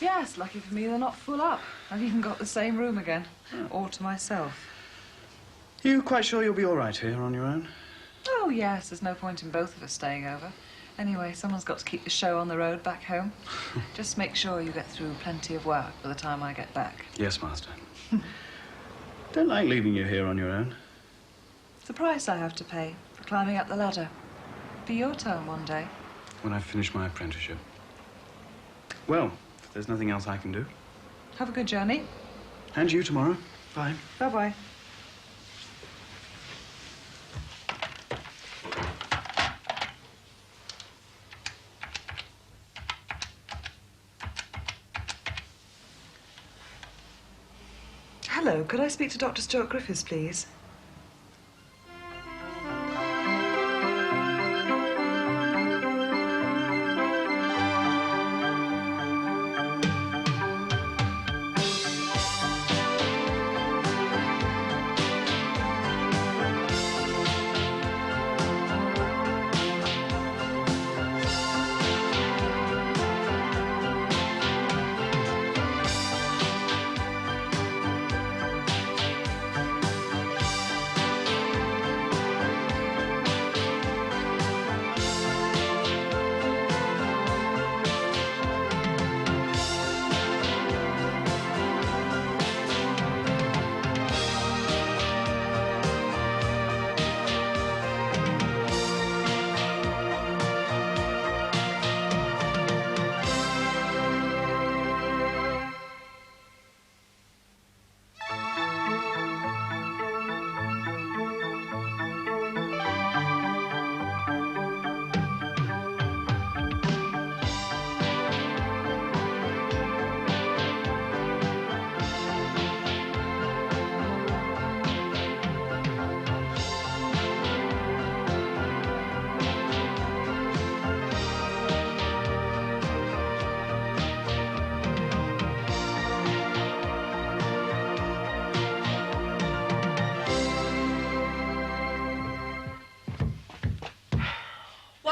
Yes, lucky for me, they're not full up. I've even got the same room again, all to myself. You quite sure you'll be all right here on your own? Oh, yes, there's no point in both of us staying over. Anyway, someone's got to keep the show on the road back home. Just make sure you get through plenty of work by the time I get back. Yes, Master. Don't like leaving you here on your own. It's the price I have to pay for climbing up the ladder. Be your turn one day. When I finish my apprenticeship. Well, if there's nothing else I can do. Have a good journey. And you tomorrow. Bye. Bye-bye. Hello, could I speak to Dr. Stuart Griffiths, please?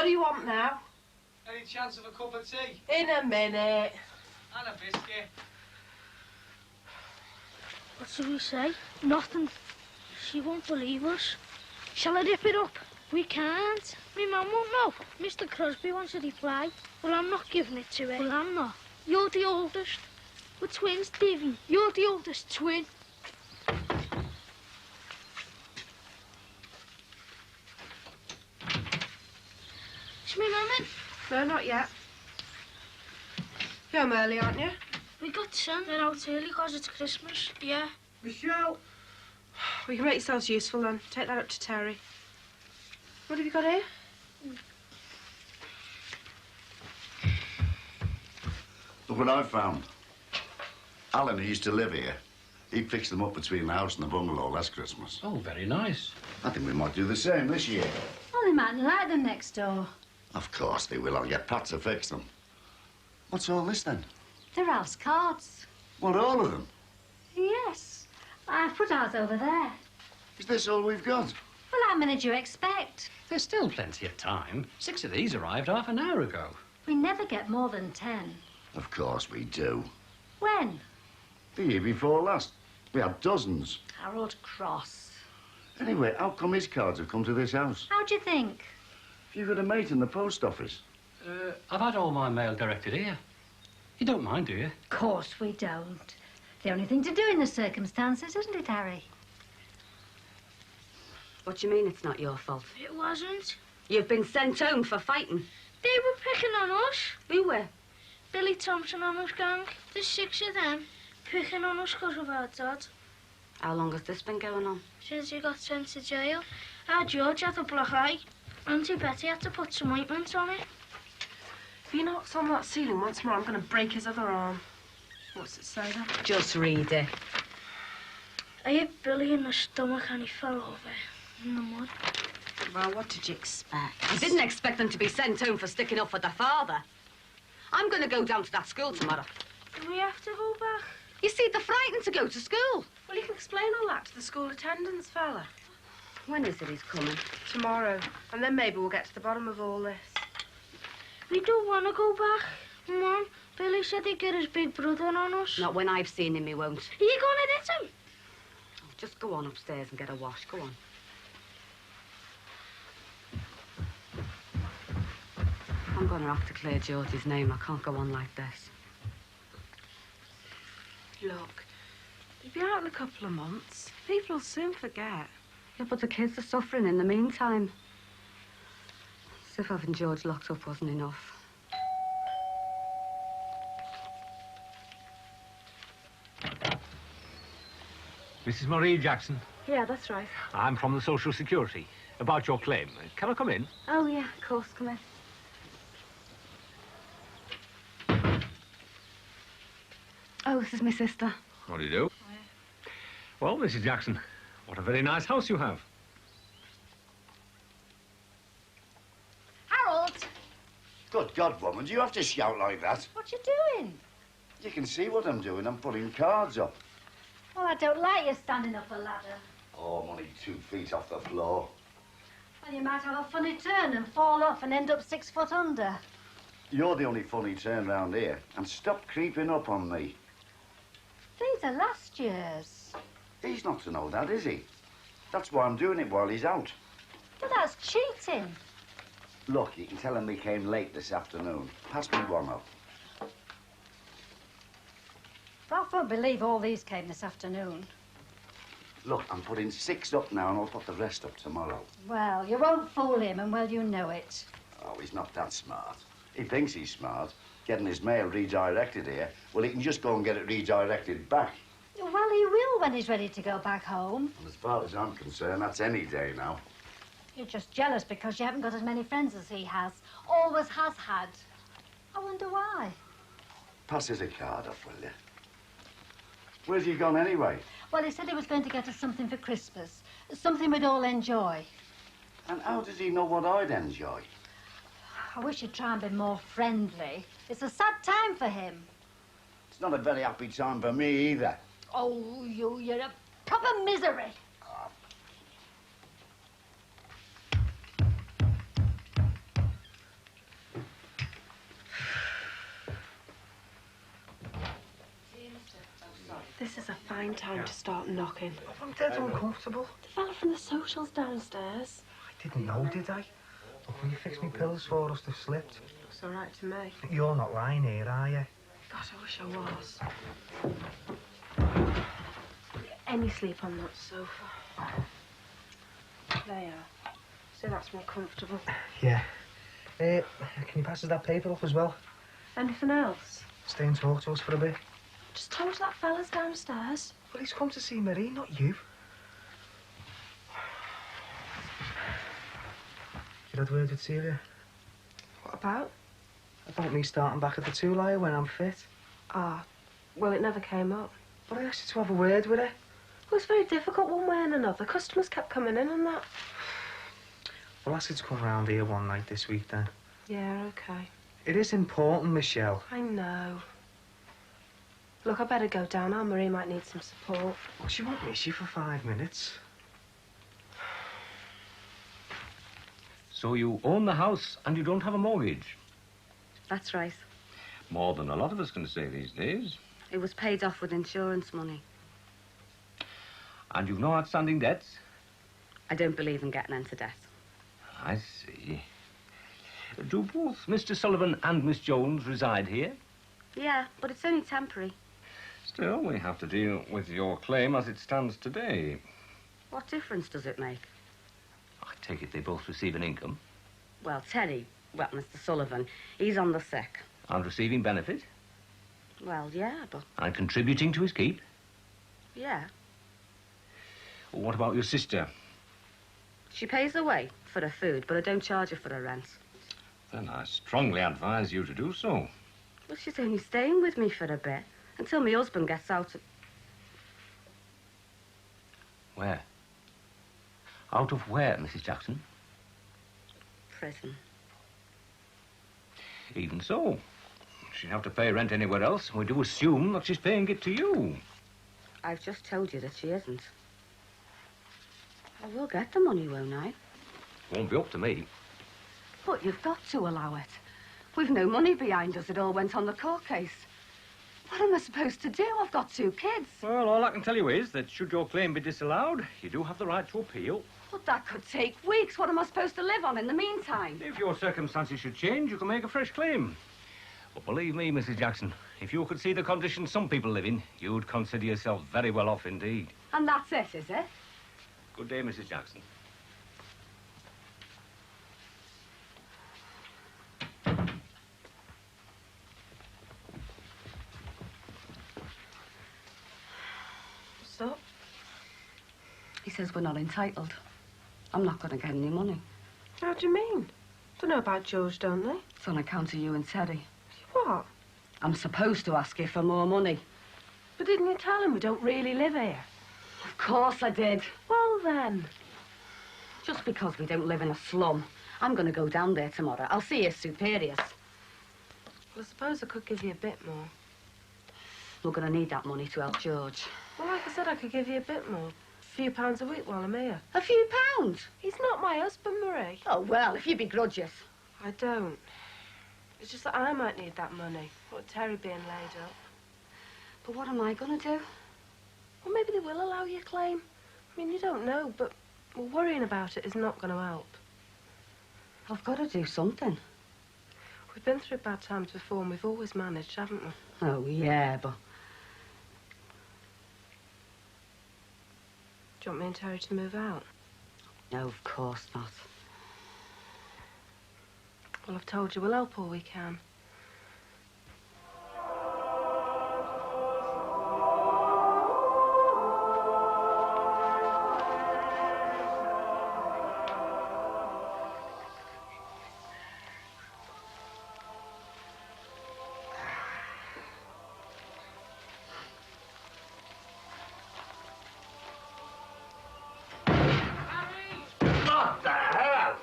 What do you want now? Any chance of a cup of tea? In a minute. And a biscuit. What should we say? Nothing. She won't believe us. Shall I dip it up? We can't. Me mum won't know. Mr. Crosby wants a reply. Well, I'm not giving it to her. Well, I'm not. You're the oldest. We're twins, Davy. You're the oldest twin. Is me mum in? No, not yet. You're home early, aren't you? We got sent out early because it's Christmas. Yeah. Michelle! Well, you can make yourselves useful then. Take that up to Terry. What have you got here? Look what I've found. Alan, who used to live here, he fixed them up between the house and the bungalow last Christmas. Oh, very nice. I think we might do the same this year. Well, they mightn't like them next door. Of course they will. I'll get Pat to fix them. What's all this then? They're house cards. What, all of them? Yes. I've put ours over there. Is this all we've got? Well, how many do you expect? There's still plenty of time. 6 of these arrived half an hour ago. We never get more than 10. Of course we do. When? The year before last. We had dozens. Harold Cross. Anyway, how come his cards have come to this house? How do you think? You've got a mate in the post office. I've had all my mail directed here. You don't mind, do you? Of course we don't. The only thing to do in the circumstances, isn't it, Harry? What do you mean it's not your fault? It wasn't. You've been sent home for fighting. They were picking on us. Who were? Billy Thompson and his gang. There's 6 of them picking on us because of our dad. How long has this been going on? Since he got sent to jail. Our George had a black eye. Auntie Betty had to put some ointment on it. If he knocks on that ceiling once more, I'm going to break his other arm. What's it say then? Just read it. I hit Billy in the stomach and he fell over in the mud. Well, what did you expect? I didn't expect them to be sent home for sticking up for their father. I'm going to go down to that school tomorrow. Do we have to go back? You see, they're frightened to go to school. Well, you can explain all that to the school attendance fella. When is it he's coming? Tomorrow. And then maybe we'll get to the bottom of all this. We don't want to go back. Mum, Billy said he'd get his big brother on us. Not when I've seen him, he won't. Are you going to hit him? Just go on upstairs and get a wash. Go on. I'm going to have to clear George's name. I can't go on like this. Look, he'll be out in a couple of months. People will soon forget. Yeah, but the kids are suffering in the meantime. As if having George locked up wasn't enough. Mrs. Marie Jackson. Yeah, that's right. I'm from the Social Security. About your claim. Can I come in? Oh, yeah, of course, come in. Oh, this is my sister. How do you do? Well, Mrs. Jackson, what a very nice house you have. Harold! Good God, woman, do you have to shout like that? What you doing? You can see what I'm doing. I'm putting cards up. Well, I don't like you standing up a ladder. Oh, I'm only 2 feet off the floor. Well, you might have a funny turn and fall off and end up 6 foot under. You're the only funny turn round here. And stop creeping up on me. These are last year's. He's not to know that, is he? That's why I'm doing it while he's out. But that's cheating. Look, you can tell him we came late this afternoon. Pass me one up. Ralph won't believe all these came this afternoon. Look, I'm putting 6 up now and I'll put the rest up tomorrow. Well, you won't fool him, and well, you know it. Oh, he's not that smart. He thinks he's smart. Getting his mail redirected here. Well, he can just go and get it redirected back. Well, he will when he's ready to go back home. And as far as I'm concerned, that's any day now. You're just jealous because you haven't got as many friends as he has. Always has had. I wonder why. Pass us a card up, will you? Where's he gone anyway? Well, he said he was going to get us something for Christmas. Something we'd all enjoy. And how does he know what I'd enjoy? I wish you'd try and be more friendly. It's a sad time for him. It's not a very happy time for me either. Oh, you're a proper misery. This is a fine time to start knocking. I'm dead uncomfortable. The fella from the socials downstairs. I didn't know, did I? Look, when you fixed me pills for us, they've slipped. It's all right to me. You're not lying here, are you? God, I wish I was. Any sleep on that sofa. There you are. So that's more comfortable. Yeah. Can you pass us that paper up as well? Anything else? Stay and talk to us for a bit. Just told that fella's downstairs. Well, he's come to see Marie, not you. You had word with Celia? What about? About me starting back at the two-lier when I'm fit. Ah, well, it never came up. But I asked you to have a word with her. It was very difficult one way and another. Customers kept coming in and that. Well, ask her to come round here one night this week, then. Yeah, OK. It is important, Michelle. I know. Look, I better go down. Anne-Marie might need some support. Well, she won't miss you for 5 minutes. So you own the house and you don't have a mortgage? That's right. More than a lot of us can say these days. It was paid off with insurance money. And you've no outstanding debts? I don't believe in getting into debt. I see. Do both Mr. Sullivan and Miss Jones reside here? Yeah, but it's only temporary. Still, we have to deal with your claim as it stands today. What difference does it make? I take it they both receive an income. Well, Mr. Sullivan, he's on the sick. And receiving benefit? Well, yeah, but... And contributing to his keep? Yeah. Well, what about your sister? She pays the way for her food, but I don't charge her for her rent. Then I strongly advise you to do so. Well, she's only staying with me for a bit, until my husband gets out of... Where? Out of where, Mrs. Jackson? Prison. Even so. She'd have to pay rent anywhere else, and we do assume that she's paying it to you. I've just told you that she isn't. I will get the money, won't I? Won't be up to me. But you've got to allow it. We've no money behind us. It all went on the court case. What am I supposed to do? I've got 2 kids. Well, all I can tell you is that should your claim be disallowed, you do have the right to appeal. But that could take weeks. What am I supposed to live on in the meantime? If your circumstances should change, you can make a fresh claim. But believe me, Mrs. Jackson, if you could see the conditions some people live in, you'd consider yourself very well off indeed. And that's it, is it? Good day, Mrs. Jackson. What's up? He says we're not entitled. I'm not going to get any money. How do you mean? Don't know about George, don't they? It's on account of you and Teddy. What? I'm supposed to ask you for more money. But didn't you tell him we don't really live here? Of course I did. Well, then. Just because we don't live in a slum. I'm going to go down there tomorrow. I'll see his superiors. Well, I suppose I could give you a bit more. We're going to need that money to help George. Well, like I said, I could give you a bit more. A few pounds a week while I'm here. A few pounds? He's not my husband, Marie. Oh, well, if you begrudge us. I don't. It's just that I might need that money. What, Terry being laid up. But what am I going to do? Well, maybe they will allow you a claim. I mean, you don't know, but well, worrying about it is not going to help. I've got to do something. We've been through bad times before and we've always managed, haven't we? Oh, yeah, but... Do you want me and Terry to move out? No, of course not. Well, I've told you we'll help all we can. What the hell?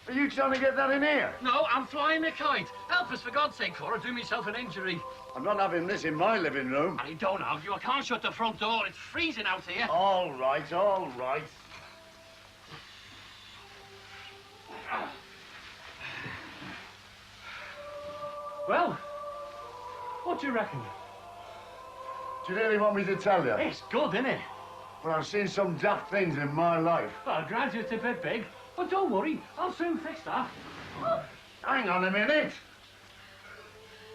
Are you trying to get that in here? No, I'm flying a kite. Help us, for God's sake, Cora. Do myself an injury. I'm not having this in my living room. I don't have you. I can't shut the front door. It's freezing out here. All right, all right. Well, what do you reckon? Do you really want me to tell you? It's good, isn't it? Well, I've seen some daft things in my life. Well, graduate's a bit big, but don't worry. I'll soon fix that. Hang on a minute.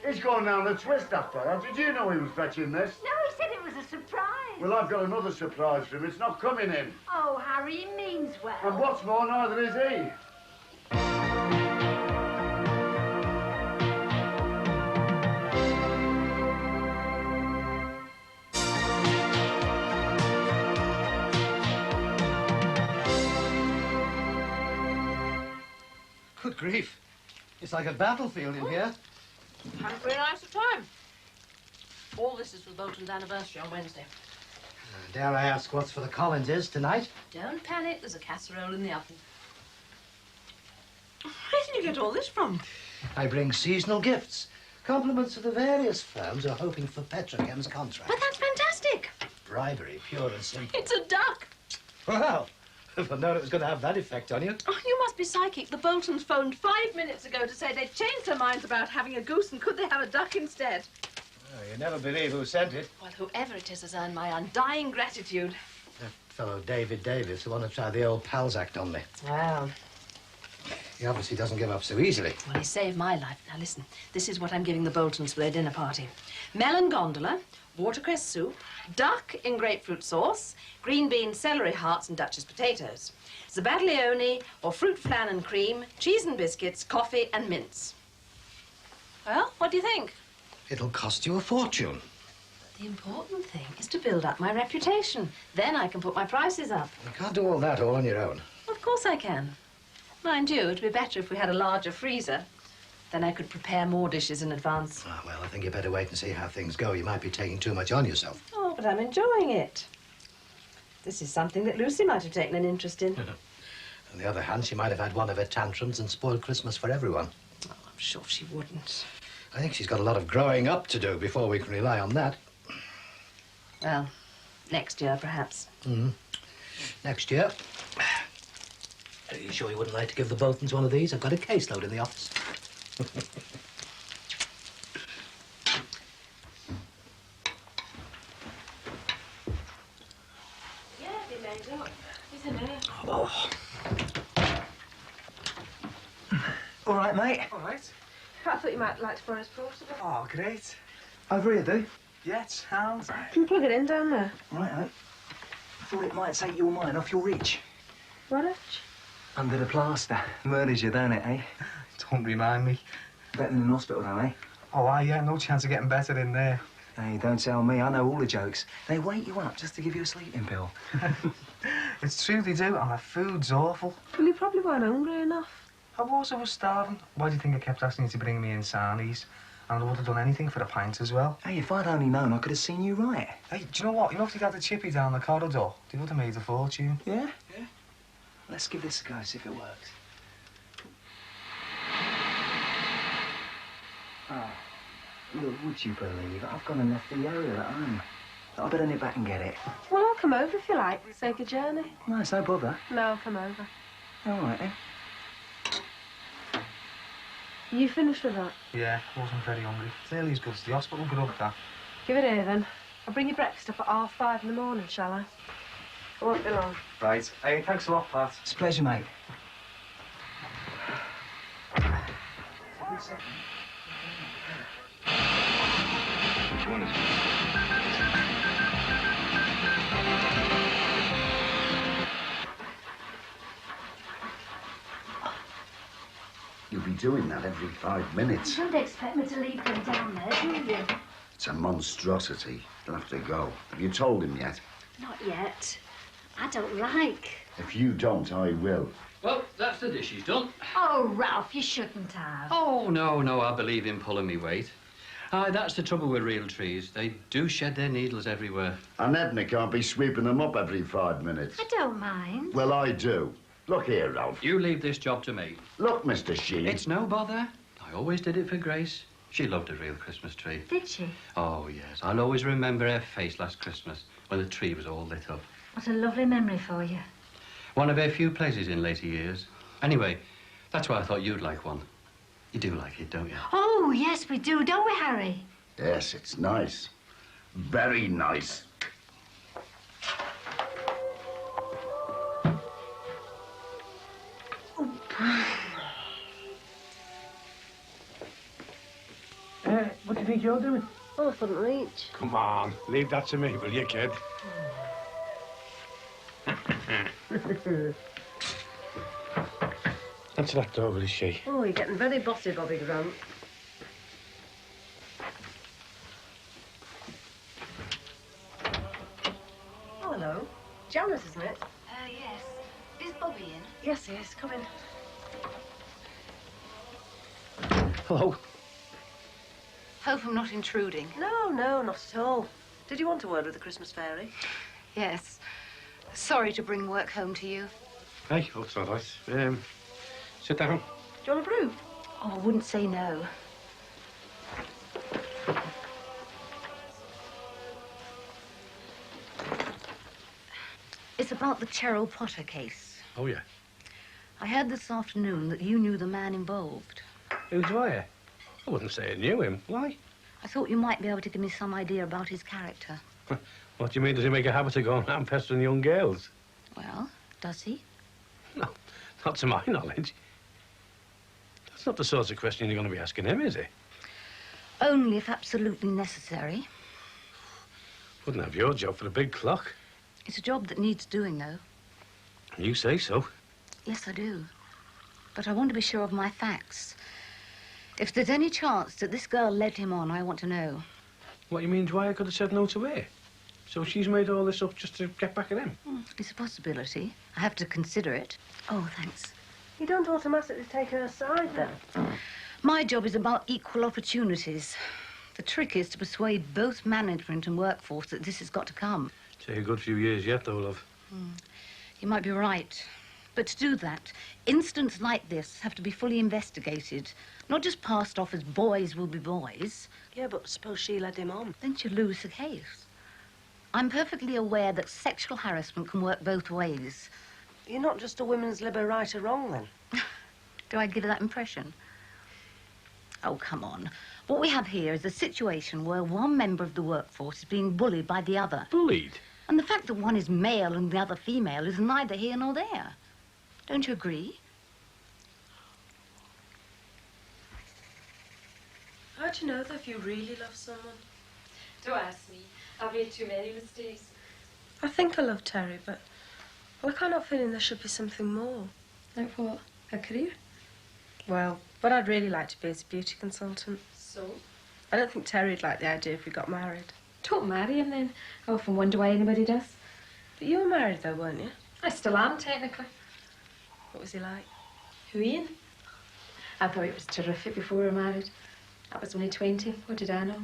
He's going down the twist after that. Did you know he was fetching this? No, he said it was a surprise. Well, I've got another surprise for him. It's not coming in. Oh, Harry, he means well. And what's more, neither is he. Good grief. It's like a battlefield in here. Had a very nice time. All this is for Bolton's anniversary on Wednesday. Dare I ask what's for the Collinses tonight? Don't panic, there's a casserole in the oven. Where did you get all this from? I bring seasonal gifts. Compliments of the various firms who are hoping for Petrochem's contract. But that's fantastic. Bribery, pure and simple. It's a duck. Well, if I'd known it was going to have that effect on you. Oh, you must be psychic. The Boltons phoned 5 minutes ago to say they'd changed their minds about having a goose and could they have a duck instead. Oh, you never believe who sent it. Well, whoever it is has earned my undying gratitude. That fellow David Davis, who wanted to try the old pals act on me. Well, He obviously doesn't give up so easily. Well, he saved my life. Now, listen. This is what I'm giving the Boltons for their dinner party. Melon gondola, watercress soup, duck in grapefruit sauce, green bean celery hearts and Duchess potatoes, zabadiglione or fruit flan and cream, cheese and biscuits, coffee and mince. Well, what do you think? It'll cost you a fortune. The important thing is to build up my reputation. Then I can put my prices up. You can't do all that all on your own. Of course I can. Mind you, it'd be better if we had a larger freezer. Then I could prepare more dishes in advance. Ah, well, I think you better wait and see how things go. You might be taking too much on yourself. Oh, but I'm enjoying it. This is something that Lucy might have taken an interest in. On the other hand, she might have had one of her tantrums and spoiled Christmas for everyone. Oh, I'm sure she wouldn't. I think she's got a lot of growing up to do before we can rely on that. Well, next year, perhaps. Next year. Are you sure you wouldn't like to give the Boltons one of these? I've got a caseload in the office. Yeah, they made up, isn't it? Oh. All right, mate. All right. I thought you might like to borrow his portable. Oh, great. Over here, do? Yeah, it's sound. Can you plug it in down there? Right, mate. I thought it might take your mind off your reach. What else? Under the plaster. Murders you, don't it, eh? Don't remind me. Better than in hospital, though, eh? Oh, yeah, no chance of getting better in there. Hey, don't tell me. I know all the jokes. They wake you up just to give you a sleeping pill. It's true they do, and the food's awful. Well, you probably weren't hungry enough. I was starving. Why do you think I kept asking you to bring me in sarnies? And I would have done anything for a pint as well. Hey, if I'd only known, I could have seen you right. Hey, do you know what? You know if they'd had the chippy down the corridor, they would have made a fortune. Yeah? Yeah. Let's give this a go, see if it works. Oh, look, would you believe it? I've gone and left the area at home. I better nip back and get it. Well, I'll come over if you like. Save a journey. No, it's no bother. No, I'll come over. All right, then. You finished with that? Yeah, wasn't very hungry. It's nearly as good as the hospital grub, that. Give it here, then. I'll bring your breakfast up at 5:30 in the morning, shall I? I won't be long. Right. Hey, thanks a lot, Pat. It's a pleasure, mate. Which one is it? You'll be doing that every 5 minutes. You don't expect me to leave them down there, do you? It's a monstrosity. You'll have to go. Have you told him yet? Not yet. I don't like. If you don't, I will. Well, that's the dishes done. Oh, Ralph, you shouldn't have. Oh, no, I believe in pulling me weight. Aye, that's the trouble with real trees. They do shed their needles everywhere. And Edna can't be sweeping them up every 5 minutes. I don't mind. Well, I do. Look here, Ralph. You leave this job to me. Look, Mr. Sheen. It's no bother. I always did it for Grace. She loved a real Christmas tree. Did she? Oh, yes. I'll always remember her face last Christmas when the tree was all lit up. What a lovely memory for you. One of her few pleasures in later years. Anyway, that's why I thought you'd like one. You do like it, don't you? Oh, yes, we do, don't we, Harry? Yes, it's nice. Very nice. What do you think you're doing? Oh, I couldn't reach. Come on, leave that to me, will you, kid? Answer that door, will you, she? Oh, you're getting very bossy, Bobby Grant. Oh, hello. Janet, isn't it? Yes. Is Bobby in? Yes, he is. Come in. Hello. Hope I'm not intruding. No, not at all. Did you want a word with the Christmas fairy? Yes. Sorry to bring work home to you. Hey, oh, it's all right. Sit down. Do you want a brew? Oh, I wouldn't say no. It's about the Cheryl Potter case. Oh, yeah. I heard this afternoon that you knew the man involved. Who's I? I wouldn't say I knew him. Why? I thought you might be able to give me some idea about his character. What do you mean? Does he make a habit of going out and pestering young girls? Well, does he? No, not to my knowledge. That's not the sort of question you're going to be asking him, is it? Only if absolutely necessary. Wouldn't have your job for a big clock. It's a job that needs doing, though. You say so. Yes, I do. But I want to be sure of my facts. If there's any chance that this girl led him on, I want to know. What, you mean Dwyer could have said no to her? So she's made all this up just to get back at him? It's a possibility. I have to consider it. Oh, thanks. You don't automatically take her side, then? My job is about equal opportunities. The trick is to persuade both management and workforce that this has got to come. Take a good few years yet, though, love. You might be right. But to do that, incidents like this have to be fully investigated, not just passed off as boys will be boys. Yeah, but suppose she led him on. Then you lose the case. I'm perfectly aware that sexual harassment can work both ways. You're not just a women's libber right or wrong, then? Do I give that impression? Oh, come on. What we have here is a situation where one member of the workforce is being bullied by the other. Bullied? And the fact that one is male and the other female is neither here nor there. Don't you agree? How do you know that if you really love someone? Don't ask me. I've made too many mistakes. I think I love Terry, but I can't help feeling there should be something more. Like what? A career? Well, what I'd really like to be is a beauty consultant. So? I don't think Terry'd like the idea if we got married. Don't marry him then. I often wonder why anybody does. But you were married though, weren't you? I still am, technically. What was he like? Who, Ian? I thought he was terrific before we were married. I was only 20. What did I know?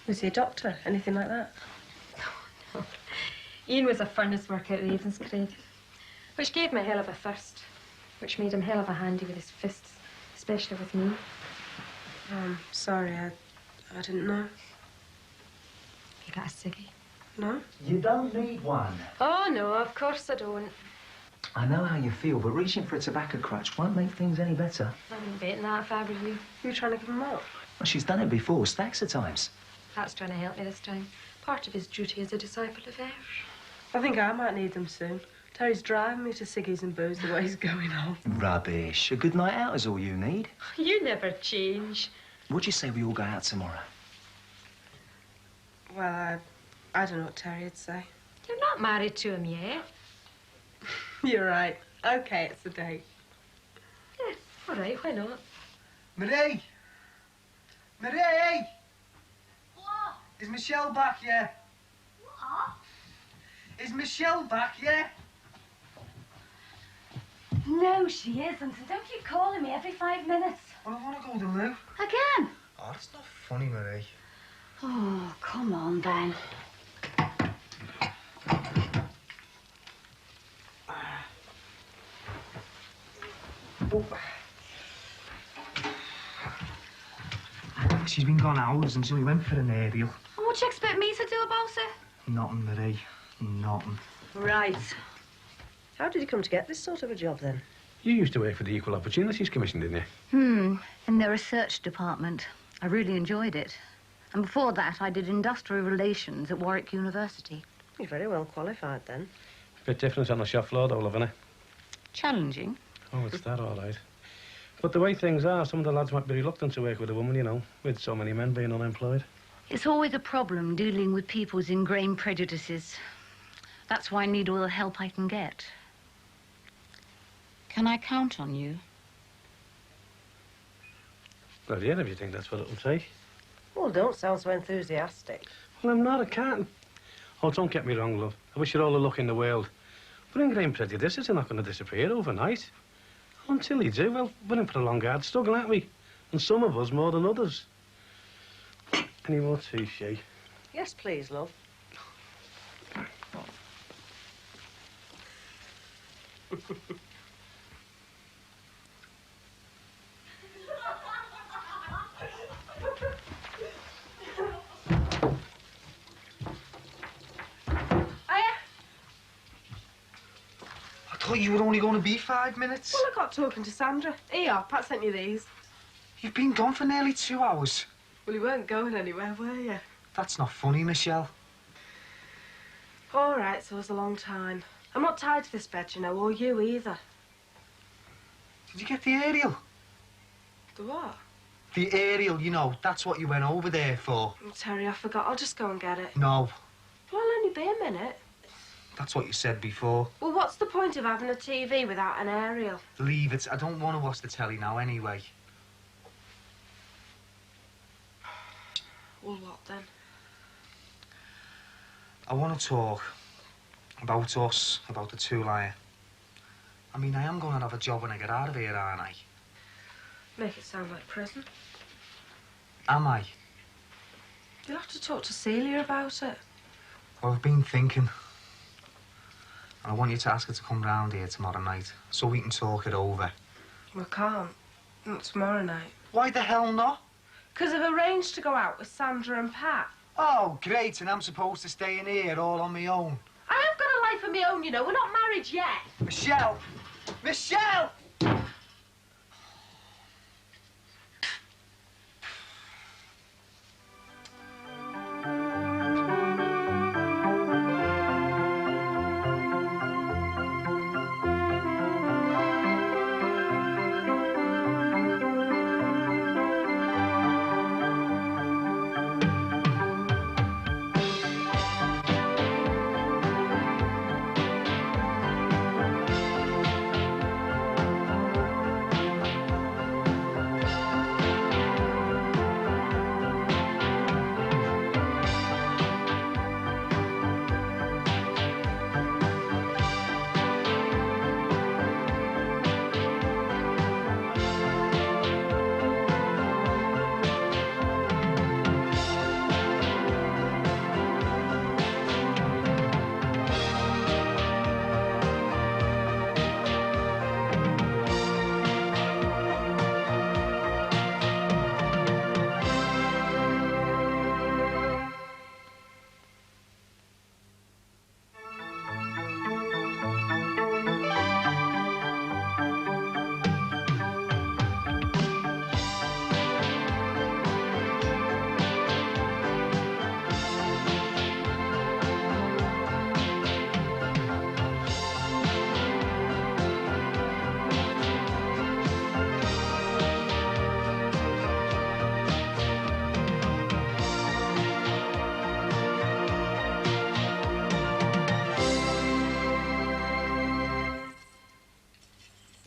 Was he a doctor? Anything like that? No. Ian was a furnace worker at Ravenscraig, which gave him a hell of a thirst, which made him hell of a handy with his fists, especially with me. Sorry, I didn't know. You got a ciggy? No? You don't need one. Oh, no, of course I don't. I know how you feel, but reaching for a tobacco crutch won't make things any better. I wouldn't bet that if I were you. You trying to give him up? Well, she's done it before, stacks of times. Pat's trying to help me this time. Part of his duty as a disciple of ours. I think I might need them soon. Terry's driving me to ciggies and booze the way he's going on. Rubbish. A good night out is all you need. You never change. What'd you say we all go out tomorrow? Well, I don't know what Terry'd say. You're not married to him yet. You're right. OK, it's a date. Yeah, all right, why not? Marie! Marie! What? Is Michelle back yet? What? Is Michelle back yet? No, she isn't. And don't keep calling me every 5 minutes. Well, I want to go to the loo. Again? Oh, that's not funny, Marie. Oh, come on, then. Oh. She's been gone hours and so we went for an aerial. And what do you expect me to do about it? Nothing, Marie. Nothing. Right. How did you come to get this sort of a job, then? You used to work for the Equal Opportunities Commission, didn't you? In their research department. I really enjoyed it. And before that, I did industrial relations at Warwick University. You're very well qualified, then. Bit different on the shop floor, though, love, innit? Challenging. Oh, it's that all right. But the way things are, some of the lads might be reluctant to work with a woman, you know, with so many men being unemployed. It's always a problem dealing with people's ingrained prejudices. That's why I need all the help I can get. Can I count on you? Well, yeah, if you think that's what it'll take. Well, don't sound so enthusiastic. Well, I'm not, I can't. Oh, don't get me wrong, love. I wish you all the luck in the world. But ingrained prejudices are not going to disappear overnight. Until you do, well, we're in for a long, hard struggle, aren't we? And some of us more than others. Any more tea, Shay? Yes, please, love. I thought you were only going to be 5 minutes. Well, I got talking to Sandra. Here, Pat sent you these. You've been gone for nearly 2 hours. Well, you weren't going anywhere, were you? That's not funny, Michelle. All right, so it's a long time. I'm not tied to this bed, you know, or you either. Did you get the aerial? The what? The aerial, you know. That's what you went over there for. Oh, Terry, I forgot. I'll just go and get it. No. Well, I'll only be a minute. That's what you said before. Well, what's the point of having a TV without an aerial? Leave it. I don't want to watch the telly now anyway. Well, what then? I want to talk about us, about the two-liar. I mean, I am going to have a job when I get out of here, aren't I? Make it sound like prison. Am I? You'll have to talk to Celia about it. Well, I've been thinking. And I want you to ask her to come round here tomorrow night so we can talk it over. We can't. Not tomorrow night. Why the hell not? Because I've arranged to go out with Sandra and Pat. Oh, great, and I'm supposed to stay in here all on my own. I have got a life of my own, you know. We're not married yet. Michelle! Michelle!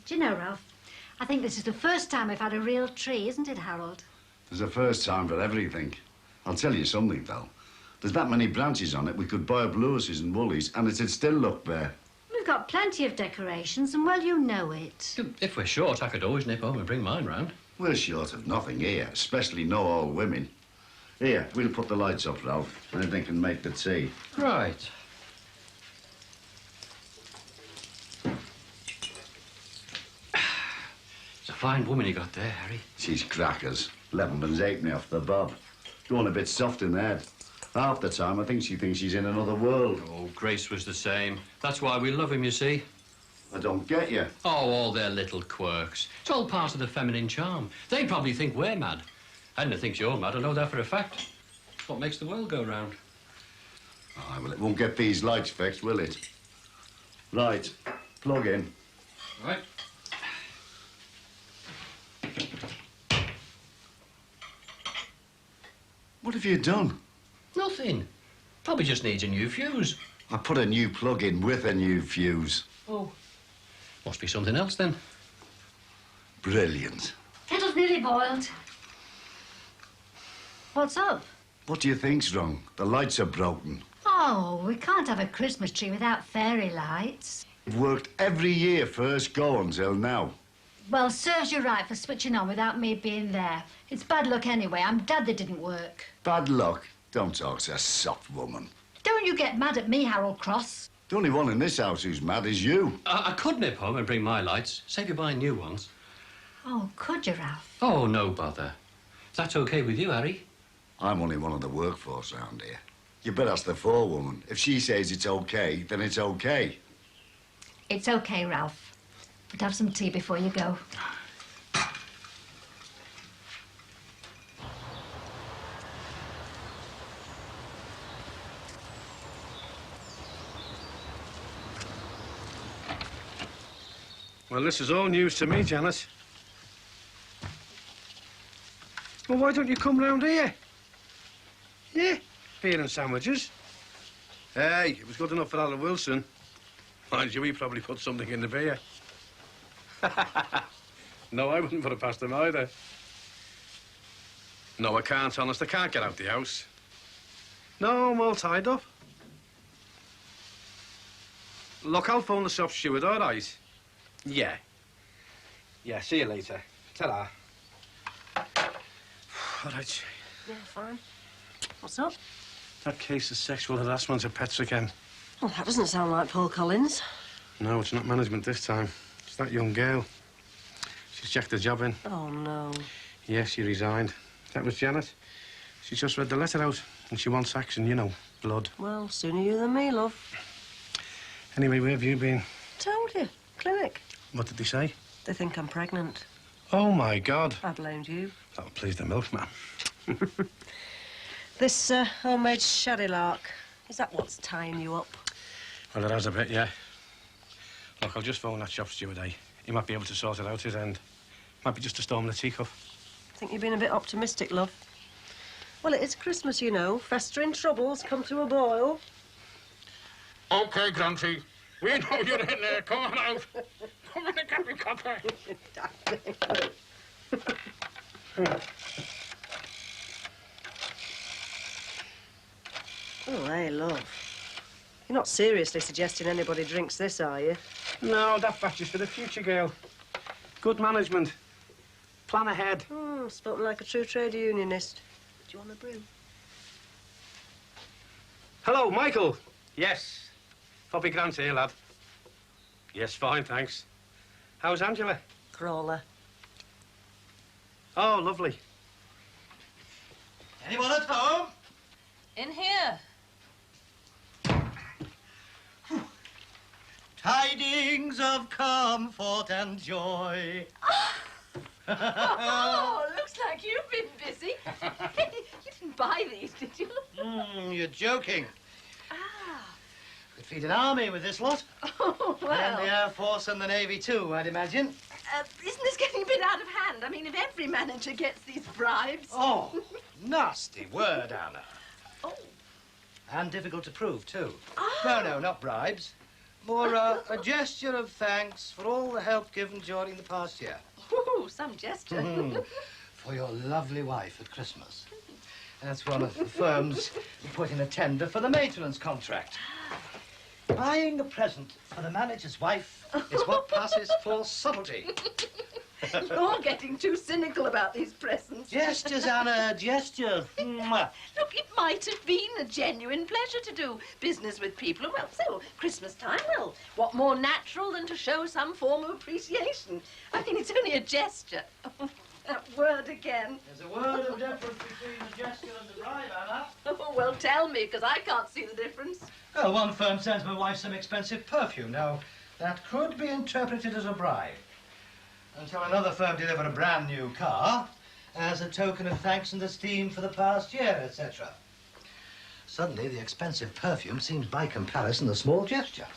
Do you know, Ralph, I think this is the first time we've had a real tree, isn't it, Harold? There's a first time for everything. I'll tell you something, though. There's that many branches on it, we could buy up Lewis's and Woolies, and it'd still look bare. We've got plenty of decorations, and well, you know it. If we're short, I could always nip home and bring mine round. We're short of nothing here, especially no old women. Here, we'll put the lights up, Ralph, and then they can make the tea. Right. It's a fine woman you got there, Harry. She's crackers. Levenman's ate me off the bob. Going a bit soft in the head. Half the time, I think she thinks she's in another world. Oh, Grace was the same. That's why we love him, you see. I don't get you. Oh, all their little quirks. It's all part of the feminine charm. They probably think we're mad. Edna thinks you're mad, I know that for a fact. It's what makes the world go round. Oh, well, it won't get these lights fixed, will it? Right, plug in. Right. What have you done? Nothing. Probably just needs a new fuse. I put a new plug in with a new fuse. Oh. Must be something else, then. Brilliant. Kettle's nearly boiled. What's up? What do you think's wrong? The lights are broken. Oh, we can't have a Christmas tree without fairy lights. It worked every year first go until now. Well, serves you right for switching on without me being there. It's bad luck anyway. I'm glad they didn't work. Bad luck? Don't talk to a soft woman. Don't you get mad at me, Harold Cross. The only one in this house who's mad is you. I could nip home and bring my lights. Save you buying new ones. Oh, could you, Ralph? Oh, no bother. If that's okay with you, Harry. I'm only one of the workforce round here. You better ask the forewoman. If she says it's okay, then it's okay. It's okay, Ralph. But have some tea before you go. Well, this is all news to me, Janice. Well, why don't you come round here? Yeah, beer and sandwiches. Hey, it was good enough for Alan Wilson. Mind you, he probably put something in the beer. No, I wouldn't put it past him either. No, I can't, honest. I can't get out the house. No, I'm all tied up. Look, I'll phone the shop steward, all right? Yeah. Yeah, see you later. Ta-ra. All right. Yeah, fine. What's up? That case of sexual harassment at Pets again. Well, that doesn't sound like Paul Collins. No, it's not management this time. It's that young girl. She's checked the job in. Oh, no. Yes, she resigned. That was Janet. She just read the letter out, and she wants action, you know, blood. Well, sooner you than me, love. Anyway, where have you been? Told you. Clinic. What did they say? They think I'm pregnant. Oh, my God. I blamed you. That'll please the milkman. This homemade sherry lark, is that what's tying you up? Well, it has a bit, yeah. Look, I'll just phone that shop steward, eh? He might be able to sort it out his end. Might be just a storm in the teacup. I think you've been a bit optimistic, love. Well, it is Christmas, you know. Festering troubles come to a boil. OK, Granty. We know you're in there. Come on out. Come in and get me copper. Oh, hey, love. You're not seriously suggesting anybody drinks this, are you? No, that batch is for the future, girl. Good management. Plan ahead. Spoken like a true trade unionist. Do you want a brew? Hello, Michael. Yes. Poppy Grant here, lad. Yes, fine, thanks. How's Angela? Crawler. Oh, lovely. Anyone at home? In here. Tidings of comfort and joy. Oh, looks like you've been busy. You didn't buy these, did you? You're joking. Could feed an army with this lot. Oh, well. And the Air Force and the Navy, too, I'd imagine. Isn't this getting a bit out of hand? I mean, if every manager gets these bribes... Oh, nasty word, Anna. Oh. And difficult to prove, too. Oh. No, not bribes. More a gesture of thanks for all the help given during the past year. Ooh, some gesture. For your lovely wife at Christmas. That's one of the firms put in a tender for the maintenance contract. Buying a present for the manager's wife is what passes for subtlety. You're getting too cynical about these presents. Gestures, Anna, gestures. Look, it might have been a genuine pleasure to do business with people. Well, so, Christmas time, well, what more natural than to show some form of appreciation? I mean, it's only a gesture. That word again. There's a word of difference between the gesture and the bribe, Anna. Oh, well, tell me, because I can't see the difference. Well, one firm sends my wife some expensive perfume. Now, that could be interpreted as a bribe. Until another firm delivered a brand new car as a token of thanks and esteem for the past year, etc. Suddenly, the expensive perfume seems by comparison a small gesture.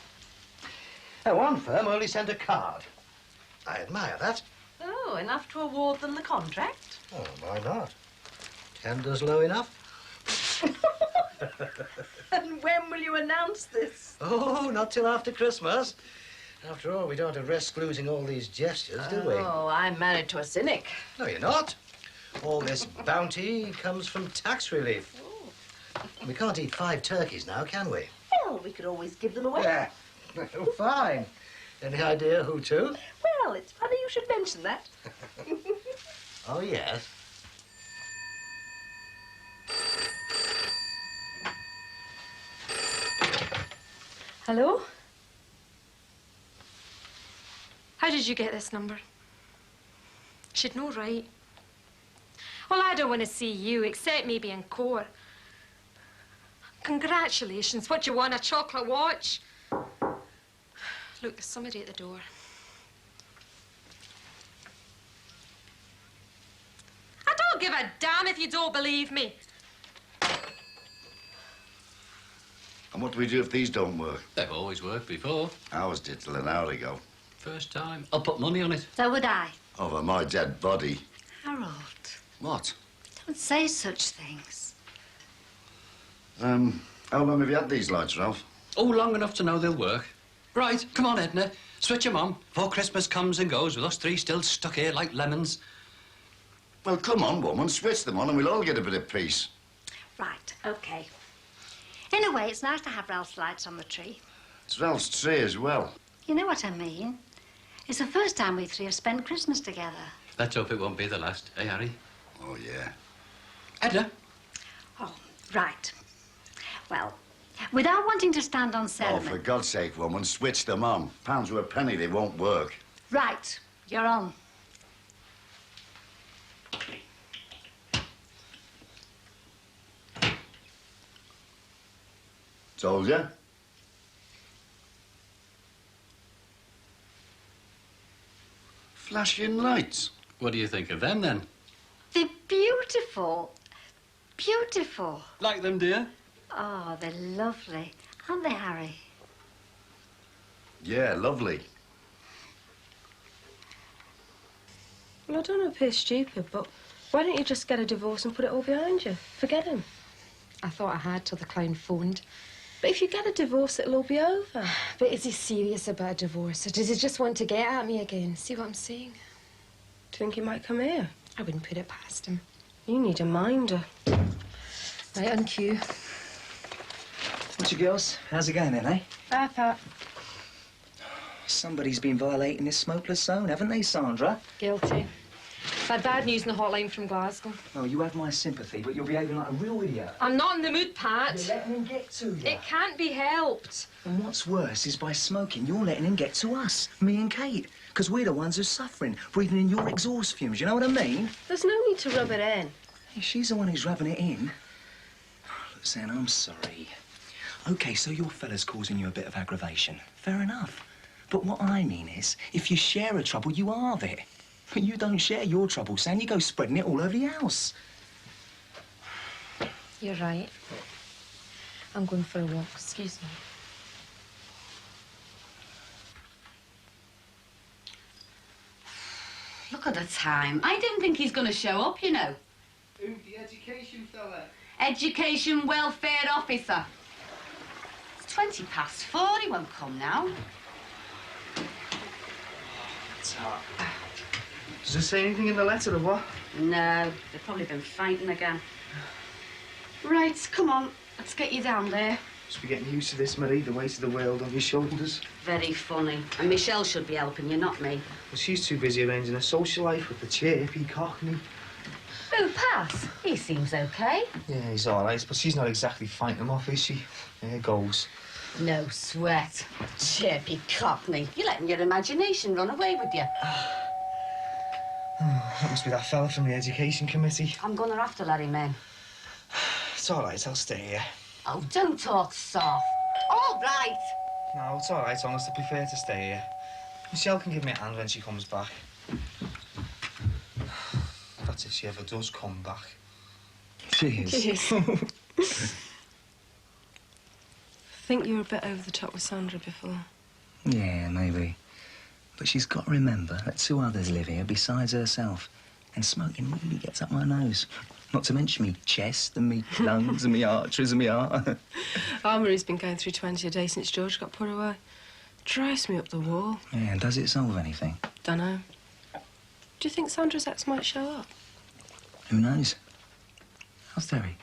Now, one firm only sent a card. I admire that. Oh, enough to award them the contract? Oh, why not? Tender's low enough. And when will you announce this? Oh, not till after Christmas. After all, we don't risk losing all these gestures, do we? Oh, I'm married to a cynic. No, you're not. All this bounty comes from tax relief. We can't eat 5 turkeys now, can we? Well, we could always give them away. Yeah. Oh, fine. Any idea who to? Well, it's funny you should mention that. Oh, yes. Hello? How did you get this number? She'd no right. Well, I don't want to see you, except maybe in court. Congratulations. What, you want, a chocolate watch? Look, there's somebody at the door. I don't give a damn if you don't believe me. And what do we do if these don't work? They've always worked before. Ours did till an hour ago. First time. I'll put money on it. So would I. Over my dead body. Harold. What? Don't say such things. How long have you had these lights, Ralph? Oh, long enough to know they'll work. Right, come on, Edna. Switch 'em on before Christmas comes and goes with us three still stuck here like lemons. Well, come on, woman, switch them on and we'll all get a bit of peace. Right, OK. In a way, it's nice to have Ralph's lights on the tree. It's Ralph's tree as well. You know what I mean? It's the first time we three have spent Christmas together. Let's hope it won't be the last, eh, Harry? Oh, yeah. Edna? Oh, right. Well, without wanting to stand on Oh, sentiment... for God's sake, woman, switch them on. Pounds to a penny, they won't work. Right, you're on. Told ya. Flashing lights. What do you think of them, then? They're beautiful. Beautiful. Like them, dear? Oh, they're lovely. Aren't they, Harry? Yeah, lovely. Well, I don't appear stupid, but why don't you just get a divorce and put it all behind you? Forget him. I thought I had till the clown phoned. But if you get a divorce, it'll all be over. But is he serious about a divorce, or does he just want to get at me again? See what I'm saying? Do you think he might come here? I wouldn't put it past him. You need a minder. Right, on cue. What's your girls? How's it going then, eh? Bye, Pat. Somebody's been violating this smokeless zone, haven't they, Sandra? Guilty. I've had bad news on the hotline from Glasgow. Well, you have my sympathy, but you're behaving like a real idiot. I'm not in the mood, Pat. You're letting him get to you. It can't be helped. And what's worse is by smoking, you're letting him get to us, me and Kate. Because we're the ones who's suffering, breathing in your exhaust fumes, you know what I mean? There's no need to rub it in. Hey, she's the one who's rubbing it in. Look, Sam, I'm sorry. OK, so your fella's causing you a bit of aggravation. Fair enough. But what I mean is, if you share a trouble, you halve it. But you don't share your trouble, Sam. You go spreading it all over the house. You're right. I'm going for a walk. Excuse me. Look at the time. I didn't think he's going to show up, you know. Who's the education fella? Education Welfare Officer. It's 4:20. He won't come now. It's hot. Does it say anything in the letter or what? No, they've probably been fighting again. Right, come on. Let's get you down there. Must be getting used to this, Marie, the weight of the world on your shoulders. Very funny. And Michelle should be helping you, not me. Well, she's too busy arranging her social life with the chirpy cockney. Who, Pat? He seems okay. Yeah, he's all right, but she's not exactly fighting him off, is she? There goes. No sweat. Chirpy cockney. You're letting your imagination run away with you. That must be that fella from the education committee. I'm gonna have to let him in. It's all right, I'll stay here. Oh, don't talk soft. All right. No, it's all right, honest. I prefer to stay here. Michelle can give me a hand when she comes back. That's if she ever does come back. Cheers. Cheers. I think you were a bit over the top with Sandra before. Yeah, maybe. But she's got to remember that 2 others live here besides herself. And smoking really gets up my nose. Not to mention me chest and me lungs and me arteries and me heart. Armory's been going through 20 a day since George got put away. Drives me up the wall. Yeah, and does it solve anything? Dunno. Do you think Sandra's ex might show up? Who knows? How's Terry?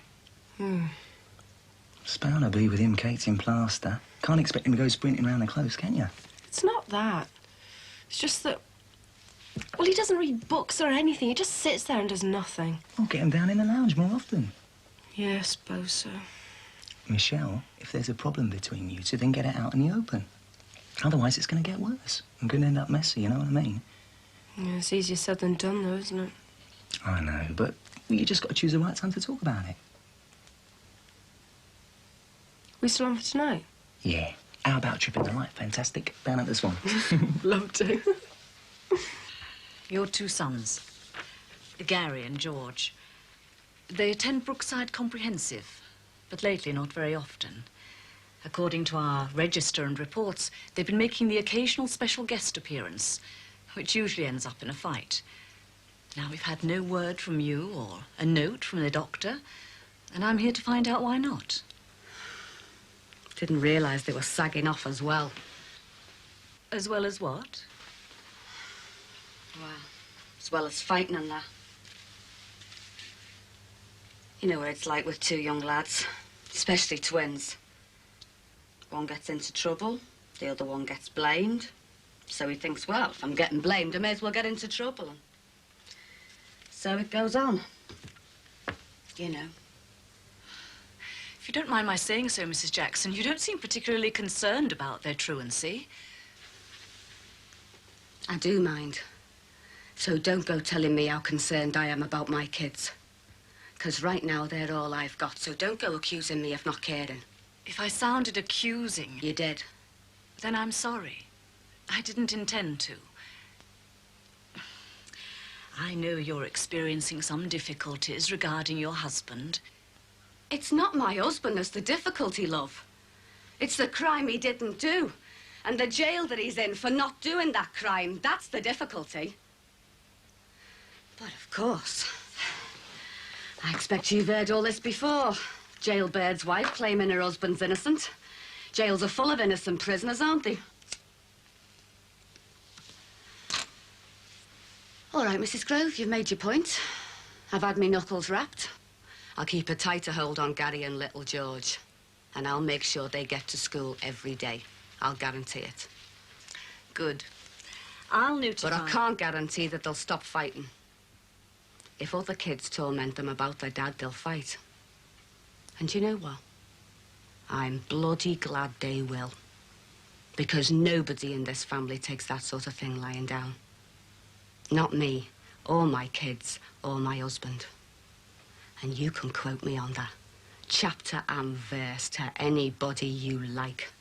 It's bound to be with him, Kate's in plaster. Can't expect him to go sprinting around the close, can you? It's not that. It's just that... Well, he doesn't read books or anything. He just sits there and does nothing. Well, get him down in the lounge more often. Yeah, I suppose so. Michelle, if there's a problem between you two, then get it out in the open. Otherwise, it's going to get worse. I'm going to end up messy, you know what I mean? Yeah, it's easier said than done, though, isn't it? I know, but you just got to choose the right time to talk about it. We still on for tonight? Yeah. How about tripping the light? Fantastic. Down at the Swan. Love to. Your 2 sons, Gary and George, they attend Brookside Comprehensive, but lately not very often. According to our register and reports, they've been making the occasional special guest appearance, which usually ends up in a fight. Now, we've had no word from you or a note from the doctor, and I'm here to find out why not. Didn't realise they were sagging off as well. As well as what? Well, as well as fighting and that. You know what it's like with two young lads, especially twins. One gets into trouble, the other one gets blamed. So he thinks, well, if I'm getting blamed, I may as well get into trouble. And so it goes on. You know. If you don't mind my saying so, Mrs. Jackson, you don't seem particularly concerned about their truancy. I do mind. So don't go telling me how concerned I am about my kids. Because right now they're all I've got, so don't go accusing me of not caring. If I sounded accusing... You did. Then I'm sorry. I didn't intend to. I know you're experiencing some difficulties regarding your husband. It's not my husband that's the difficulty, love. It's the crime he didn't do. And the jail that he's in for not doing that crime. That's the difficulty. But of course, I expect you've heard all this before. Jailbird's wife claiming her husband's innocent. Jails are full of innocent prisoners, aren't they? All right, Mrs. Grove, you've made your point. I've had me knuckles wrapped. I'll keep a tighter hold on Gary and little George. And I'll make sure they get to school every day. I'll guarantee it. Good. I'll notify... But I can't guarantee that they'll stop fighting. If other kids torment them about their dad, they'll fight. And you know what? I'm bloody glad they will. Because nobody in this family takes that sort of thing lying down. Not me, or my kids, or my husband. And you can quote me on that, chapter and verse, to anybody you like.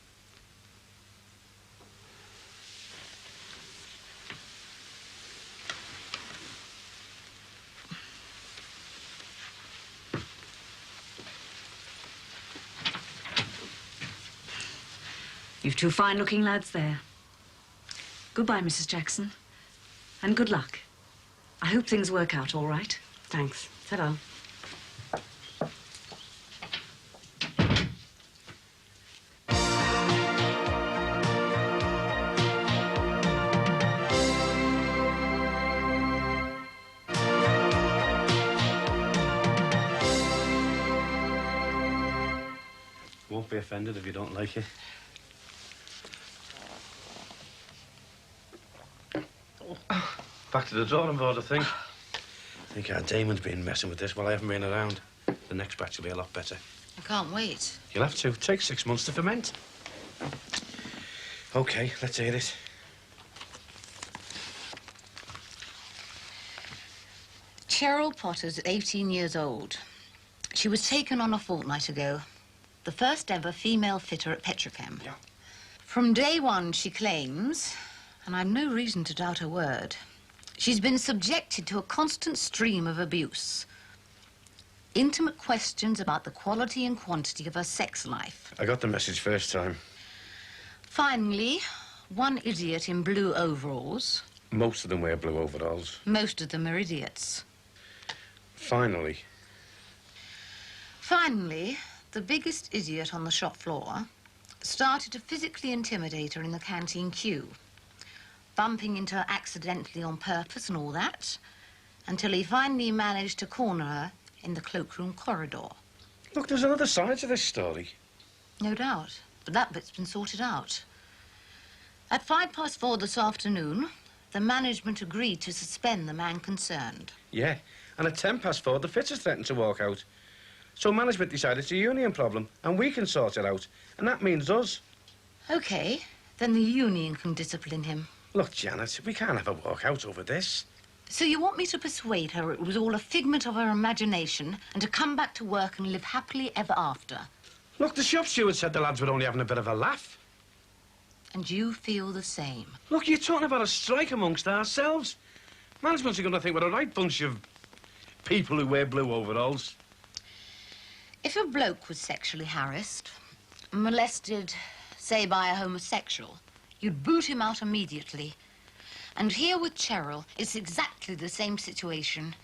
You've two fine-looking lads there. Goodbye, Mrs. Jackson. And good luck. I hope things work out all right. Thanks. Ta-ra. Won't be offended if you don't like it. Back to the drawing board, I think. I think our Damon's been messing with this while I haven't been around. The next batch will be a lot better. I can't wait. You'll have to. It takes 6 months to ferment. OK, let's hear it. Cheryl Potter's 18 years old. She was taken on a fortnight ago. The first ever female fitter at Petrochem. Yeah. From day one, she claims, and I've no reason to doubt her word, she's been subjected to a constant stream of abuse. Intimate questions about the quality and quantity of her sex life. I got the message first time. Finally, one idiot in blue overalls. Most of them wear blue overalls. Most of them are idiots. Finally. Finally, the biggest idiot on the shop floor started to physically intimidate her in the canteen queue, bumping into her accidentally on purpose and all that, until he finally managed to corner her in the cloakroom corridor. Look, there's another side to this story. No doubt, but that bit's been sorted out. At 4:05 this afternoon, the management agreed to suspend the man concerned. Yeah, and at 4:10, the fitters threatened to walk out. So management decided it's a union problem, and we can sort it out, and that means us. OK, then the union can discipline him. Look, Janet, we can't have a walkout over this. So you want me to persuade her it was all a figment of her imagination and to come back to work and live happily ever after? Look, the shop steward said the lads were only having a bit of a laugh. And you feel the same? Look, you're talking about a strike amongst ourselves. Management's going to think we're a right bunch of people who wear blue overalls. If a bloke was sexually harassed, molested, say, by a homosexual, you'd boot him out immediately. And here with Cheryl, it's exactly the same situation.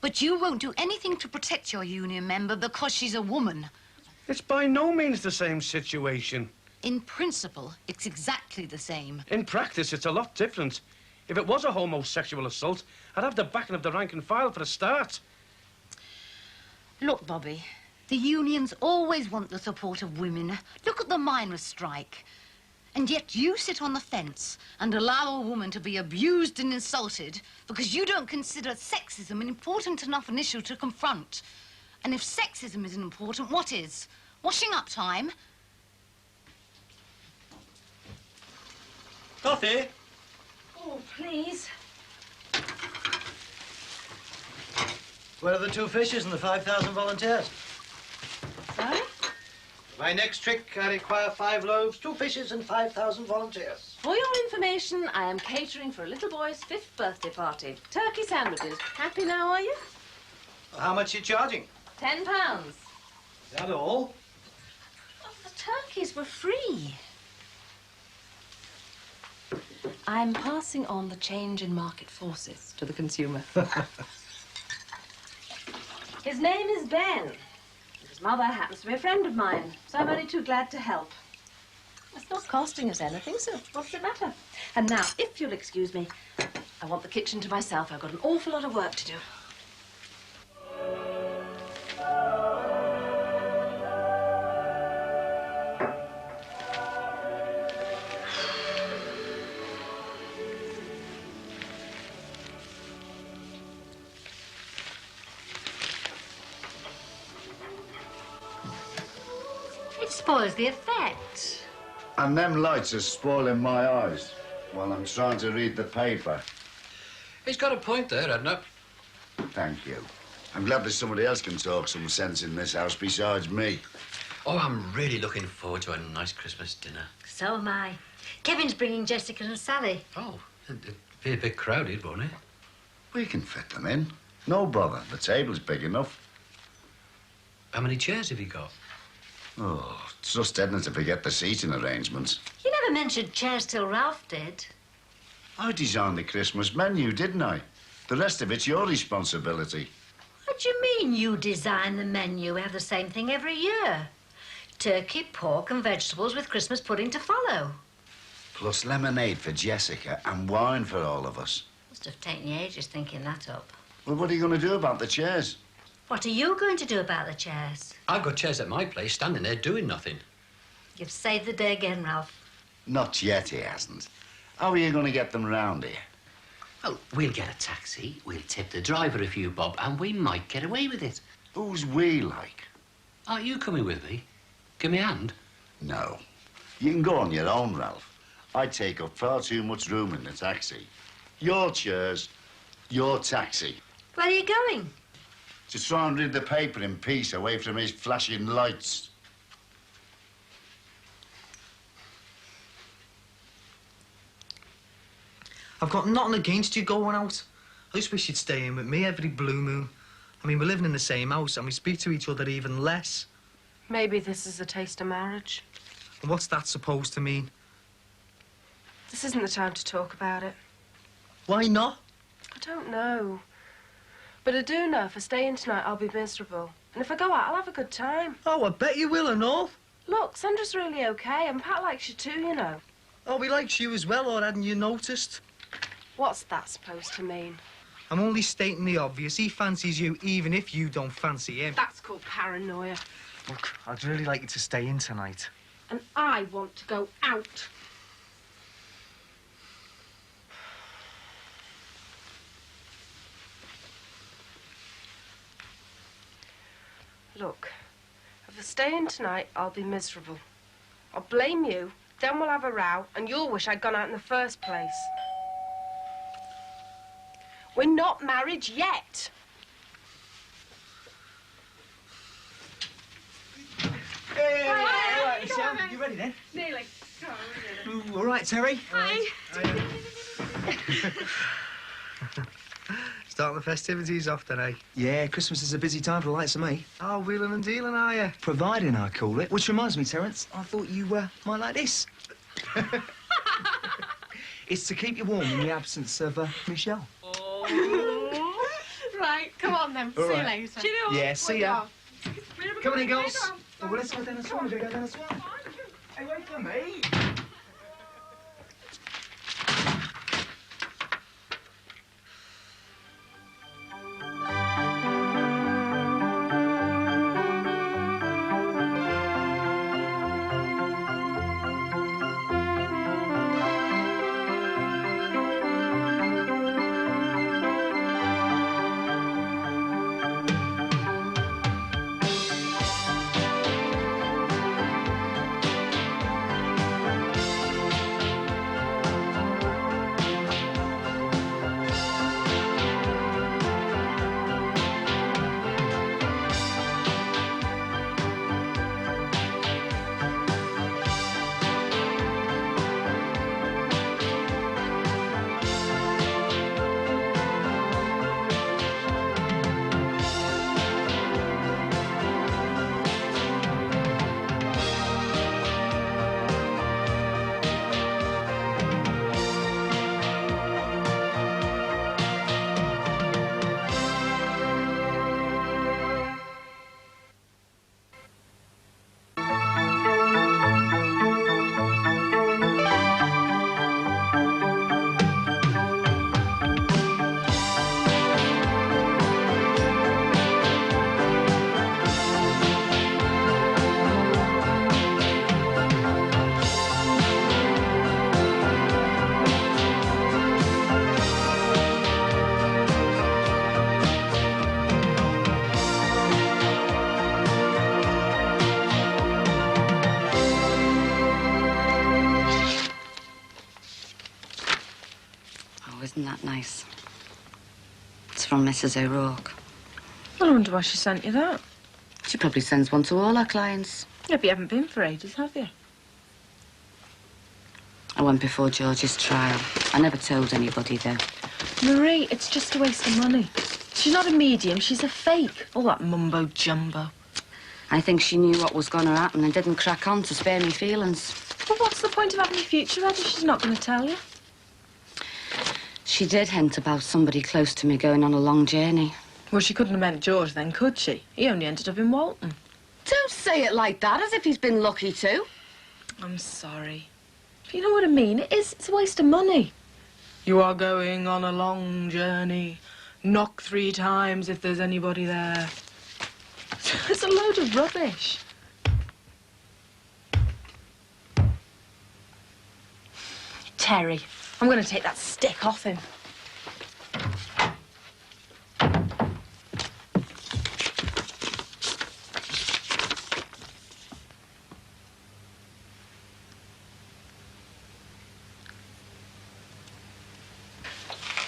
But you won't do anything to protect your union member because she's a woman. It's by no means the same situation. In principle, it's exactly the same. In practice, it's a lot different. If it was a homosexual assault, I'd have the backing of the rank and file for a start. Look, Bobby, the unions always want the support of women. Look at the miners' strike. And yet you sit on the fence and allow a woman to be abused and insulted because you don't consider sexism an important enough an issue to confront. And if sexism isn't important, what is? Washing up time? Coffee? Oh, please. Where are the 2 fishes and the 5,000 volunteers? Sorry? My next trick, I require 5 loaves, 2 fishes and 5,000 volunteers. For your information, I am catering for a little boy's 5th birthday party. Turkey sandwiches. Happy now, are you? How much are you charging? £10. Is that all? Oh, the turkeys were free. I'm passing on the change in market forces to the consumer. His name is Ben. His mother happens to be a friend of mine, so I'm only too glad to help. It's not costing us anything, so what's the matter? And now, if you'll excuse me, I want the kitchen to myself. I've got an awful lot of work to do. It spoils the effect. And them lights are spoiling my eyes while I'm trying to read the paper. He's got a point there, Edna. Thank you. I'm glad that somebody else can talk some sense in this house besides me. Oh, I'm really looking forward to a nice Christmas dinner. So am I. Kevin's bringing Jessica and Sally. Oh, it'd be a bit crowded, won't it? We can fit them in. No bother. The table's big enough. How many chairs have you got? Oh, trust Edna to forget the seating arrangements. You never mentioned chairs till Ralph did. I designed the Christmas menu, didn't I? The rest of it's your responsibility. What do you mean you design the menu? We have the same thing every year. Turkey, pork and vegetables with Christmas pudding to follow. Plus lemonade for Jessica and wine for all of us. Must have taken you ages thinking that up. Well, what are you going to do about the chairs? What are you going to do about the chairs? I've got chairs at my place standing there doing nothing. You've saved the day again, Ralph. Not yet, he hasn't. How are you going to get them round here? Well, we'll get a taxi, we'll tip the driver a few bob, and we might get away with it. Who's we like? Aren't you coming with me? Give me a hand. No. You can go on your own, Ralph. I take up far too much room in the taxi. Your chairs, your taxi. Where are you going? To try and read the paper in peace away from his flashing lights. I've got nothing against you going out. I just wish you'd stay in with me every blue moon. I mean, we're living in the same house and we speak to each other even less. Maybe this is a taste of marriage. And what's that supposed to mean? This isn't the time to talk about it. Why not? I don't know. But I do know if I stay in tonight, I'll be miserable. And if I go out, I'll have a good time. Oh, I bet you will and all. Look, Sandra's really okay, and Pat likes you too, you know. Oh, he likes you as well, or hadn't you noticed? What's that supposed to mean? I'm only stating the obvious. He fancies you even if you don't fancy him. That's called paranoia. Look, I'd really like you to stay in tonight. And I want to go out. Look, if I stay in tonight, I'll be miserable. I'll blame you, then we'll have a row, and you'll wish I'd gone out in the first place. We're not married yet. Hey, all right, Michelle, you ready then? Nearly. All right, Terry? Hi. Starting the festivities off today. Yeah, Christmas is a busy time for the likes of me. Oh, wheeling and dealing, are you? Providing, I call it. Which reminds me, Terence, I thought you might like this. It's to keep you warm in the absence of Michelle. Right, come on then. All See you right. later. Yeah, see ya. Come on in, girls. Oh, well, let's go down the swim. We're going to go down the swim. Hey, wait for me. Isn't that nice? It's from Mrs. O'Rourke. I wonder why she sent you that. She probably sends one to all her clients. Yeah, but you haven't been for ages, have you? I went before George's trial. I never told anybody, though. Marie, it's just a waste of money. She's not a medium, she's a fake. All that mumbo-jumbo. I think she knew what was going to happen and didn't crack on to spare me feelings. Well, what's the point of having your future read if she's not going to tell you? She did hint about somebody close to me going on a long journey. Well, she couldn't have meant George then, could she? He only ended up in Walton. Don't say it like that, as if he's been lucky too. I'm sorry. But you know what I mean? It's a waste of money. You are going on a long journey. Knock 3 times if there's anybody there. It's a load of rubbish. Terry, I'm going to take that stick off him.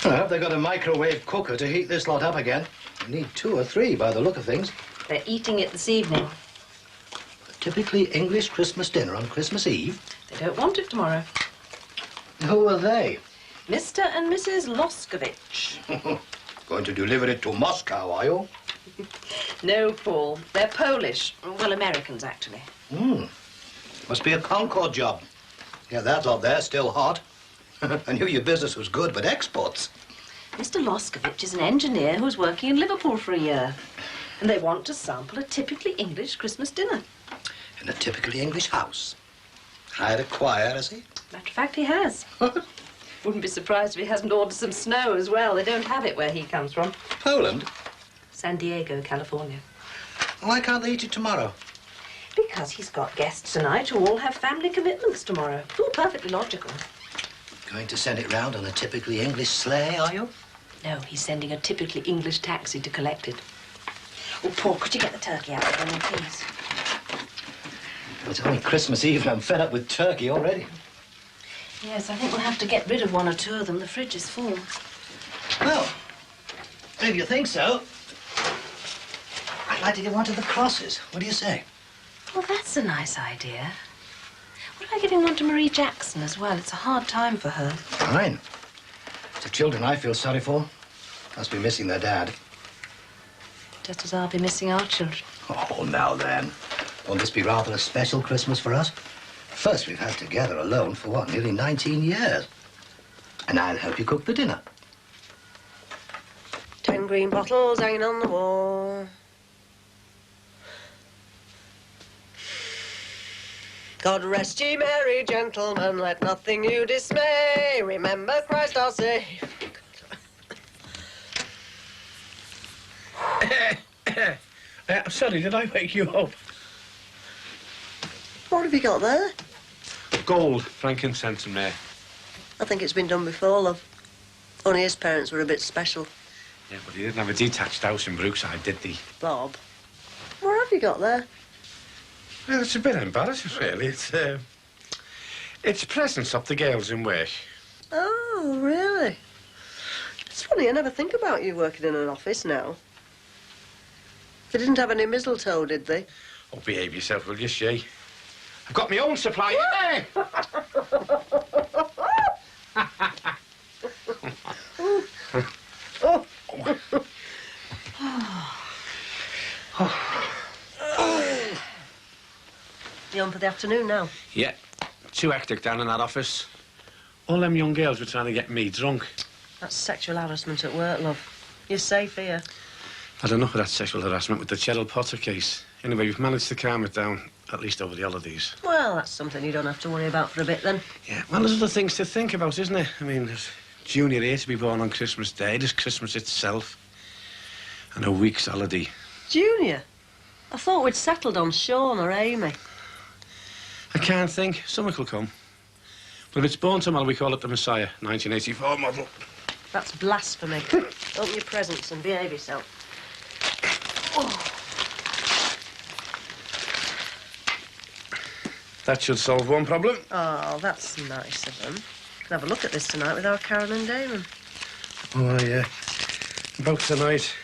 I hope they've got a microwave cooker to heat this lot up again. You need 2 or 3 by the look of things. They're eating it this evening. Typically English Christmas dinner on Christmas Eve. They don't want it tomorrow. Who are they? Mr. and Mrs. Loskovich. Going to deliver it to Moscow, are you? No, Paul. They're Polish. Well, Americans, actually. Must be a Concord job. Yeah, that lot there, still hot. I knew your business was good, but exports. Mr. Loskovich is an engineer who's working in Liverpool for a year. And they want to sample a typically English Christmas dinner. In a typically English house. Hired a choir, has he? Matter of fact, he has. Wouldn't be surprised if he hasn't ordered some snow as well. They don't have it where he comes from. Poland? San Diego, California. Why can't they eat it tomorrow? Because he's got guests tonight who all have family commitments tomorrow. All perfectly logical. Going to send it round on a typically English sleigh, are you? No, he's sending a typically English taxi to collect it. Oh, Paul, could you get the turkey out of there, please? It's only Christmas Eve and I'm fed up with turkey already. Yes, I think we'll have to get rid of 1 or 2 of them. The fridge is full. Well, if you think so, I'd like to get one to the crosses. What do you say? Well, that's a nice idea. What about giving one to Marie Jackson as well? It's a hard time for her. Fine. It's the children I feel sorry for. Must be missing their dad. Just as I'll be missing our children. Oh, now then. Won't this be rather a special Christmas for us? First we've had together alone for, what, nearly 19 years. And I'll help you cook the dinner. 10 green bottles hanging on the wall. God rest ye merry gentlemen, let nothing you dismay. Remember Christ our Saviour. I'm sorry, did I wake you up? What have you got there? Gold, frankincense and myrrh. I think it's been done before, love. Only his parents were a bit special. Yeah, but he didn't have a detached house in Brookside, did he? Bob, what have you got there? Well, it's a bit embarrassing, really. It's presents off the girls in work. Oh, really? It's funny, I never think about you working in an office now. They didn't have any mistletoe, did they? Oh, behave yourself, will you, Shay? I've got my own supply. Hey! You on for the afternoon now? Yeah, too hectic down in that office. All them young girls were trying to get me drunk. That's sexual harassment at work, love. You're safe here. Had enough of that sexual harassment with the Cheryl Potter case. Anyway, we've managed to calm it down, at least over the holidays. Well, that's something you don't have to worry about for a bit, then. Yeah, well, there's other things to think about, isn't it? I mean, there's Junior here to be born on Christmas Day. There's Christmas itself. And a week's holiday. Junior? I thought we'd settled on Sean or Amy. I can't think. Something will come. But if it's born tomorrow, we call it the Messiah, 1984 model. That's blasphemy. Open your presents and behave yourself. Oh. That should solve one problem. Oh, that's nice of them. Can have a look at this tonight with our Carol and Damon. Oh, yeah. About tonight.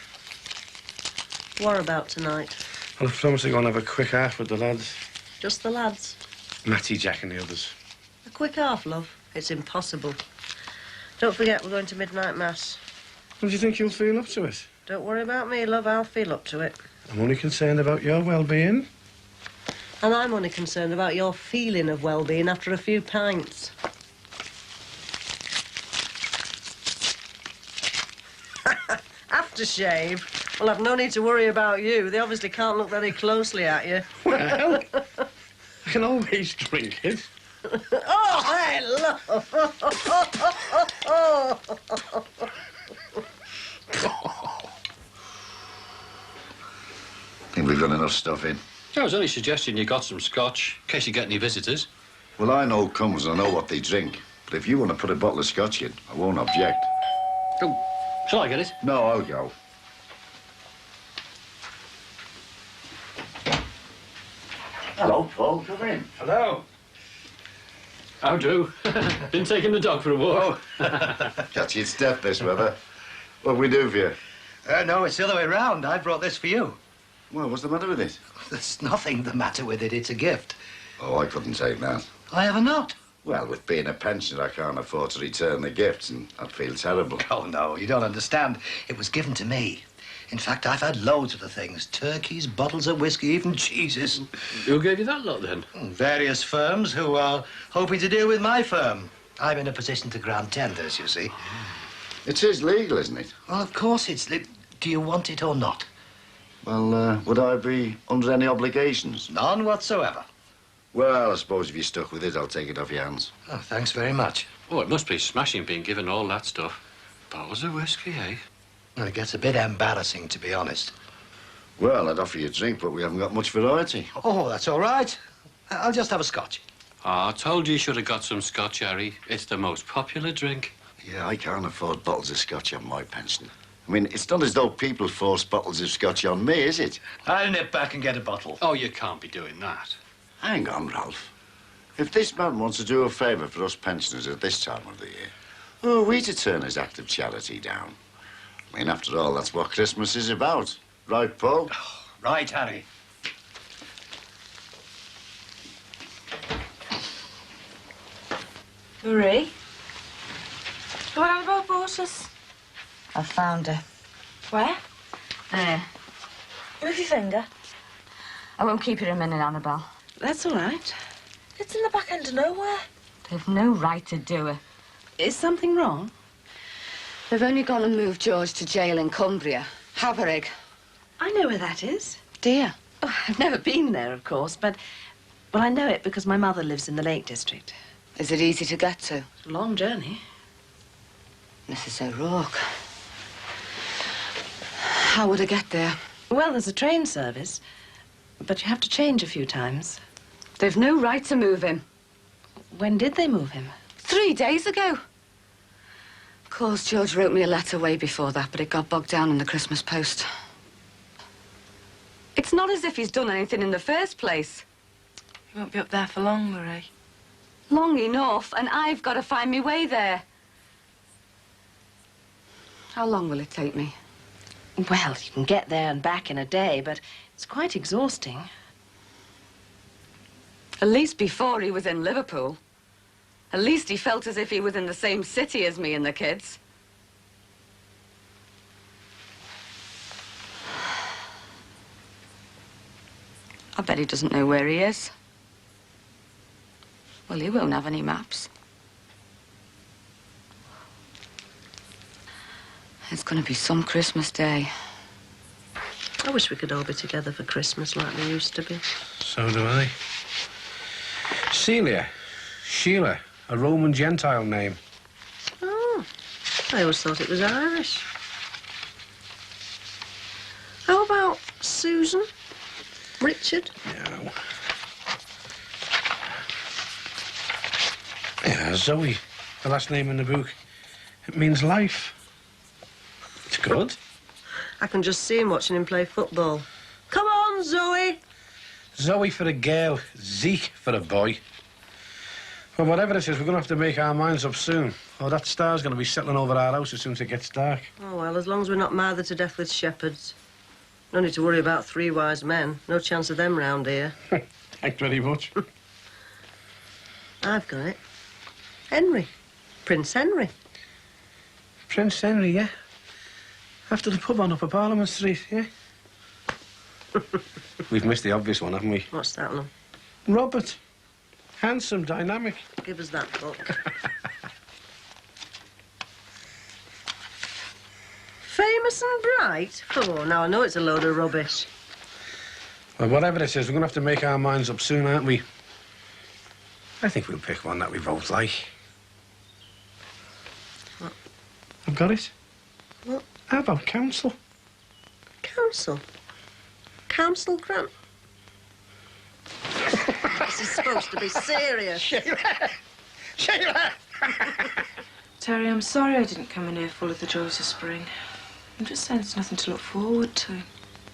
What about tonight? Well, I've promised to go and have a quick half with the lads. Just the lads? Matty, Jack and the others. A quick half, love? It's impossible. Don't forget, we're going to midnight mass. Well, do you think you'll feel up to it? Don't worry about me, love. I'll feel up to it. I'm only concerned about your well-being. And I'm only concerned about your feeling of well-being after a few pints. Aftershave? Well, I've no need to worry about you. They obviously can't look very closely at you. Well, I can always drink it. Oh, hey, love! Think we've got enough stuff in? I was only suggesting you got some scotch, in case you get any visitors. Well, I know comes and I know what they drink. But if you want to put a bottle of scotch in, I won't object. Oh, shall I get it? No, I'll go. Hello, Paul. Come in. Hello. How do? Been taking the dog for a walk. Catch your step this weather. What we do for you? No, it's the other way round. I brought this for you. Well, what's the matter with it? There's nothing the matter with it. It's a gift. Oh, I couldn't take that. I have not. Well, with being a pensioner, I can't afford to return the gifts, and I'd feel terrible. Oh, no, you don't understand. It was given to me. In fact, I've had loads of the things. Turkeys, bottles of whiskey, even cheeses. Who gave you that lot, then? Various firms who are hoping to deal with my firm. I'm in a position to grant tenders, you see. It is legal, isn't it? Well, of course it's legal. Do you want it or not? Well, would I be under any obligations? None whatsoever. Well, I suppose if you're stuck with it, I'll take it off your hands. Oh, thanks very much. Oh, it must be smashing being given all that stuff. Bottles of whiskey, eh? Well, it gets a bit embarrassing, to be honest. Well, I'd offer you a drink, but we haven't got much variety. Oh, that's all right. I'll just have a scotch. Oh, I told you should have got some scotch, Harry. It's the most popular drink. Yeah, I can't afford bottles of scotch on my pension. I mean, it's not as though people force bottles of scotch on me, is it? I'll nip back and get a bottle. Oh, you can't be doing that. Hang on, Ralph. If this man wants to do a favour for us pensioners at this time of the year, who are we to turn his act of charity down? I mean, after all, that's what Christmas is about. Right, Paul? Oh, right, Harry. Marie? What are about horses? I found her. Where? There. With your finger? I won't keep you a minute, Annabelle. That's all right. It's in the back end of nowhere. They've no right to do it. Is something wrong? They've only gone and moved George to jail in Cumbria. Haverig. I know where that is. Dear. Oh, I've never been there, of course, but... Well, I know it because my mother lives in the Lake District. Is it easy to get to? It's a long journey. Mrs. O'Rourke. How would I get there? Well, there's a train service, but you have to change a few times. They've no right to move him. When did they move him? 3 days ago. Of course, George wrote me a letter way before that, but it got bogged down in the Christmas post. It's not as if he's done anything in the first place. He won't be up there for long, Marie. Long enough, and I've got to find my way there. How long will it take me? Well, you can get there and back in a day, but it's quite exhausting. At least before he was in Liverpool. At least he felt as if he was in the same city as me and the kids. I bet he doesn't know where he is. Well, he won't have any maps. It's going to be some Christmas day. I wish we could all be together for Christmas like we used to be. So do I. Celia. Sheila. A Roman Gentile name. Oh, I always thought it was Irish. How about Susan? Richard? No. Yeah, Zoe. The last name in the book. It means life. It's good. I can just see him watching him play football. Come on, Zoe! Zoe for a girl, Zeke for a boy. Well, whatever it is, we're going to have to make our minds up soon. Oh, that star's going to be settling over our house as soon as it gets dark. Oh, well, as long as we're not mothered to death with shepherds. No need to worry about 3 wise men. No chance of them round here. Thanks very much. I've got it. Henry. Prince Henry. Prince Henry, yeah? After the pub on Upper Parliament Street, yeah? We've missed the obvious one, haven't we? What's that one? Robert. Handsome, dynamic. Give us that book. Famous and bright? Oh, now I know it's a load of rubbish. Well, whatever it is, we're going to have to make our minds up soon, aren't we? I think we'll pick one that we both like. What? I've got it. What? How about council? Council? Council Grant? This is supposed to be serious. Sheila! Sheila! Terry, I'm sorry I didn't come in here full of the joys of spring. I'm just saying it's nothing to look forward to.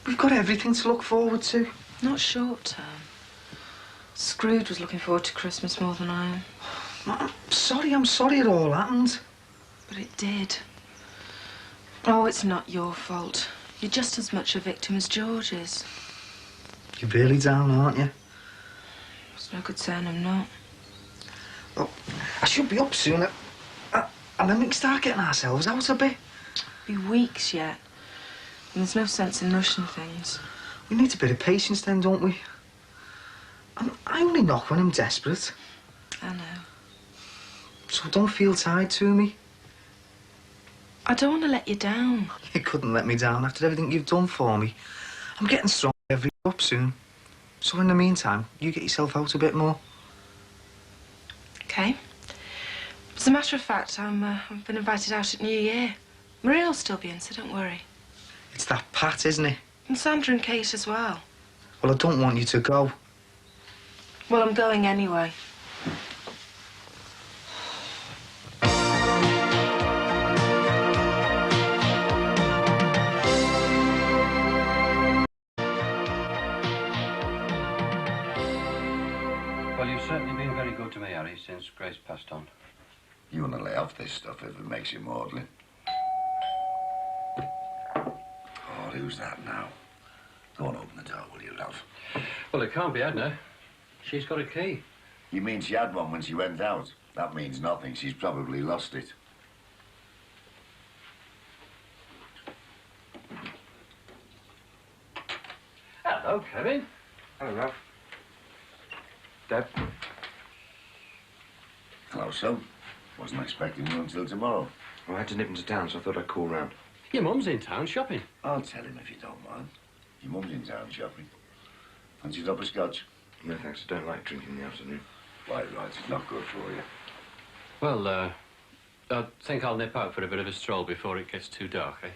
We've got everything to look forward to. Not short term. Scrooge was looking forward to Christmas more than I am. I'm sorry it all happened. But it did. Oh, it's not your fault. You're just as much a victim as George is. You're really down, aren't you? It's no good saying I'm not. Look, I should be up soon. And then we can start getting ourselves out a bit. Be weeks yet. And there's no sense in rushing things. We need a bit of patience then, don't we? I only knock when I'm desperate. I know. So don't feel tied to me. I don't want to let you down. You couldn't let me down after everything you've done for me. I'm getting strong every up soon. So in the meantime, you get yourself out a bit more. Okay. As a matter of fact, I've been invited out at New Year. Maria will still be in, so don't worry. It's that Pat, isn't it? And Sandra and Kate as well. Well, I don't want you to go. Well, I'm going anyway. Well, you've certainly been very good to me, Harry, since Grace passed on. You want to lay off this stuff if it makes you maudlin. Oh, who's that now? Go on, open the door, will you, love? Well, it can't be Edna. She's got a key. You mean she had one when she went out? That means nothing. She's probably lost it. Hello, Kevin. Hello, Ralph. Deb. Hello, son. Wasn't expecting you until tomorrow. Well, I had to nip into town, so I thought I'd call round. Your mum's in town shopping. I'll tell him if you don't mind. Your mum's in town shopping. Fancy a drop of scotch? No, thanks. I don't like drinking in the afternoon. Quite right. It's not good for you. Well, I think I'll nip out for a bit of a stroll before it gets too dark, eh?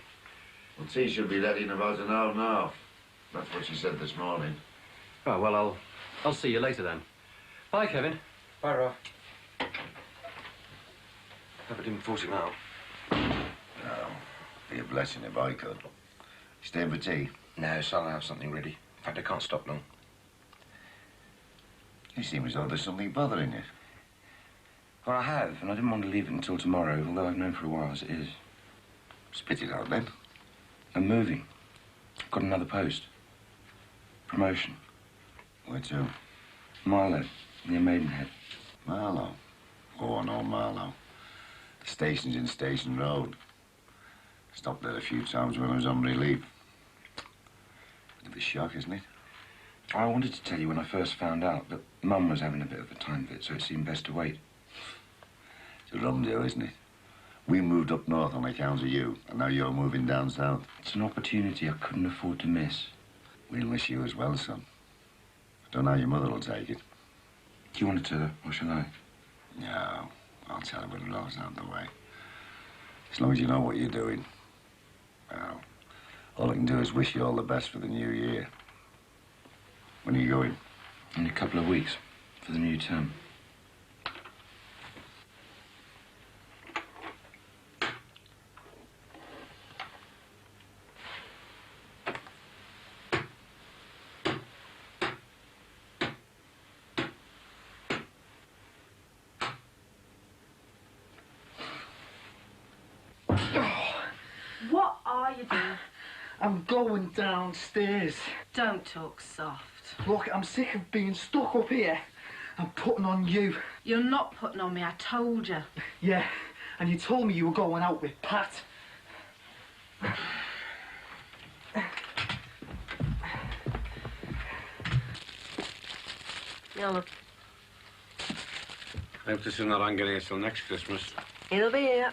Well, tea should be ready in about an hour now. That's what she said this morning. Oh, well, I'll see you later then. Bye, Kevin. Bye, Ralph. Hope I didn't force him out. No. Be a blessing if I could. Staying for tea? No, so I'll have something ready. In fact, I can't stop long. You seem as though there's something bothering you. Well, I have, and I didn't want to leave it until tomorrow, although I've known for a while as it is. Spit it out, then. I'm moving. I've got another post. Promotion. Where to? Marlow, near Maidenhead. Marlow? Oh, I know Marlow. The station's in Station Road. Stopped there a few times when I was on relief. Bit of a shock, isn't it? I wanted to tell you when I first found out, but Mum was having a bit of a time of it, so it seemed best to wait. It's a rum deal, isn't it? We moved up north on account of you, and now you're moving down south. It's an opportunity I couldn't afford to miss. We'll miss you as well, son. I don't know how your mother will take it. Do you want to tell her, or shall I? No, I'll tell her when it all's out of the way. As long as you know what you're doing. Well, all I can do is wish you all the best for the new year. When are you going? In a couple of weeks, for the new term. What are you doing? I'm going downstairs. Don't talk soft. Look, I'm sick of being stuck up here. I'm putting on you. You're not putting on me, I told you. Yeah, and you told me you were going out with Pat. Yeah, look. I hope this is not hanging here till next Christmas. He'll be here.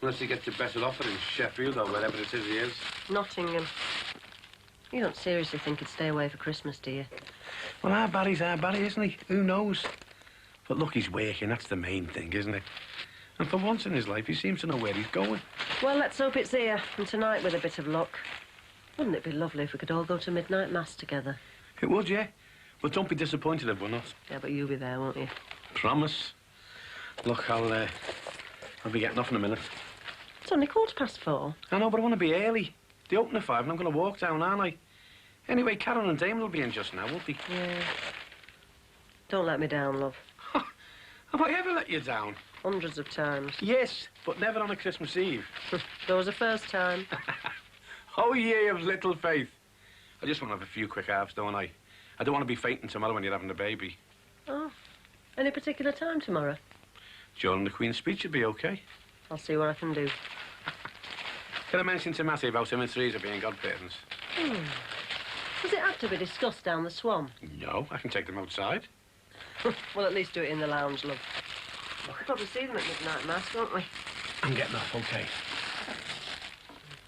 Unless he gets a better offer in Sheffield or wherever it is he is. Nottingham. You don't seriously think he'd stay away for Christmas, do you? Well, our Barry's our Barry, isn't he? Who knows? But look, he's working. That's the main thing, isn't it? And for once in his life, he seems to know where he's going. Well, let's hope it's here. And tonight, with a bit of luck. Wouldn't it be lovely if we could all go to midnight mass together? It would, yeah. But don't be disappointed if we're not. Yeah, but you'll be there, won't you? Promise. Look, I'll be getting off in a minute. It's only 4:15. I know, but I want to be early. They open at 5 and I'm going to walk down, aren't I? Anyway, Karen and Damon will be in just now, won't they? Yeah. Don't let me down, love. Have I ever let you down? Hundreds of times. Yes, but never on a Christmas Eve. There was a first time. Oh, ye of little faith. I just want to have a few quick halves, don't I? I don't want to be fainting tomorrow when you're having a baby. Oh. Any particular time tomorrow? During the Queen's speech would be okay. I'll see what I can do. Can I mention to Matty about him and Teresa being godparents? Does it have to be discussed down the Swan? No, I can take them outside. We'll at least do it in the lounge, love. We'll probably see them at midnight mass, won't we? I'm getting off, okay.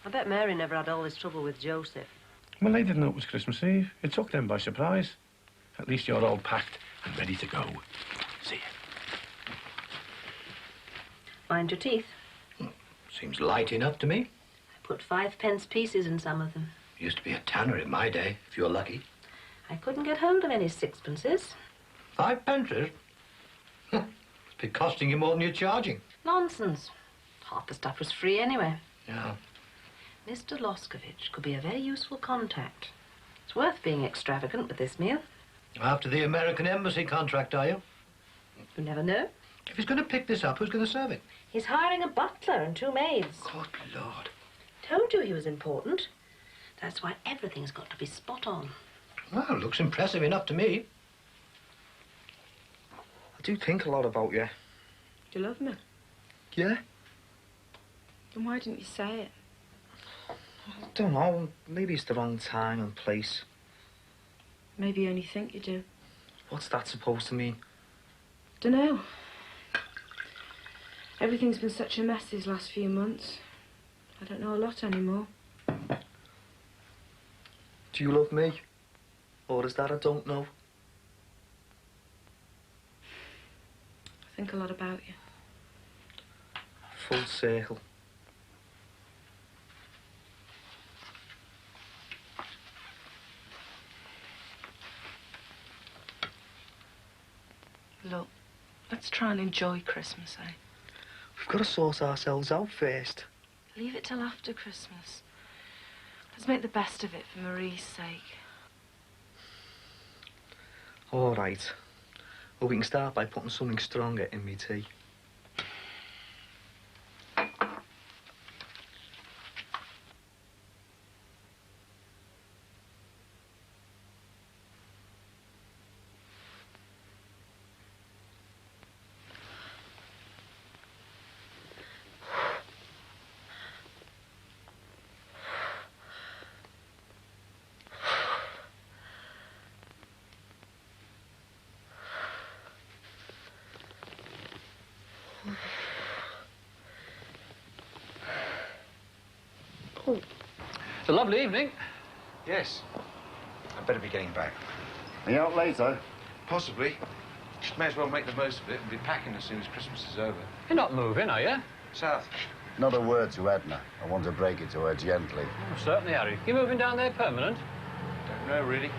I bet Mary never had all this trouble with Joseph. Well, they didn't know it was Christmas Eve. It took them by surprise. At least you're all packed and ready to go. See you. Mind your teeth. Seems light enough to me. I put 5p pieces in some of them. Used to be a tanner in my day, if you're lucky. I couldn't get hold of any sixpences. 5 pences? It's been costing you more than you're charging. Nonsense. Half the stuff was free anyway. Yeah. Mr. Loskovich could be a very useful contact. It's worth being extravagant with this meal. After the American Embassy contract, are you? You never know. If he's going to pick this up, who's going to serve it? He's hiring a butler and 2 maids. Good Lord. Told you he was important. That's why everything's got to be spot on. Well, looks impressive enough to me. I do think a lot about you. Do you love me? Yeah? Then why didn't you say it? I don't know. Maybe it's the wrong time and place. Maybe you only think you do. What's that supposed to mean? Dunno. Everything's been such a mess these last few months. I don't know a lot anymore. Do you love me? Or is that I don't know? I think a lot about you. Full circle. Look, let's try and enjoy Christmas, eh? We've got to sort ourselves out first. Leave it till after Christmas. Let's make the best of it for Marie's sake. All right. Well, we can start by putting something stronger in me tea. It's a lovely evening. Yes. I'd better be getting back. Are you out later? Possibly. May as well make the most of it and be packing as soon as Christmas is over. You're not moving, are you? South. Not a word to Edna. I want to break it to her gently. Oh, certainly, Harry. You moving down there permanent? Don't know, really.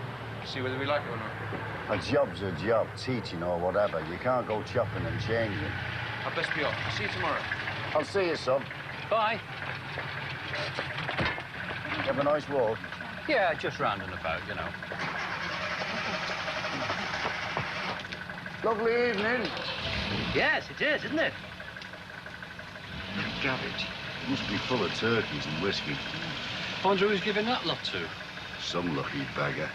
See whether we like it or not. A job's a job, teaching or whatever. You can't go chopping and changing. I'd best be off. I'll see you tomorrow. I'll see you, son. Bye. Have a nice walk. Yeah, just round and about, you know. Lovely evening. Yes, it is, isn't it? Cabbage. It must be full of turkeys and whiskey. I wonder who's giving that lot to. Some lucky beggar.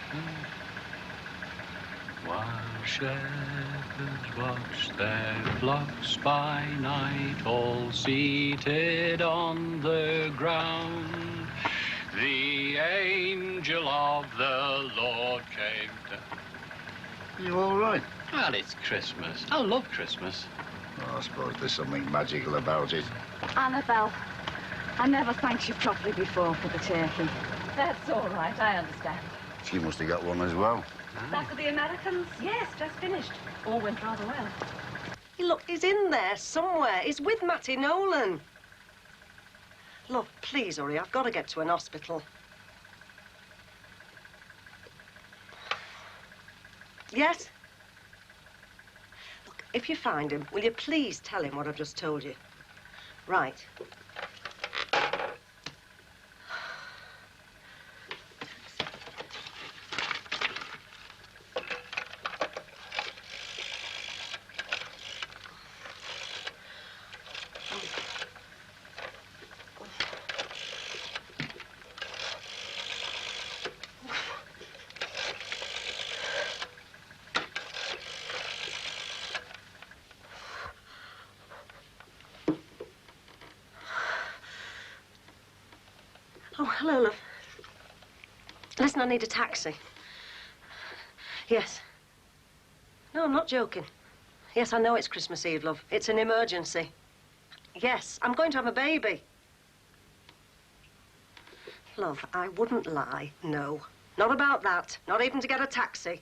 While shepherds watch their flocks by night, all seated on the ground, the angel of the Lord came down. You all right? Well, it's Christmas. I love Christmas. Oh, I suppose there's something magical about it. Annabelle, I never thanked you properly before for the turkey. That's all right, I understand. She must have got one as well. That for the Americans? Yes, just finished. All went rather well. Look, he's in there somewhere. He's with Matty Nolan. Love, please hurry. I've got to get to an hospital. Yes? Look, if you find him, will you please tell him what I've just told you? Right. Oh, hello, love. Listen, I need a taxi. Yes. No, I'm not joking. Yes, I know it's Christmas Eve, love. It's an emergency. Yes, I'm going to have a baby. Love, I wouldn't lie, no. Not about that. Not even to get a taxi.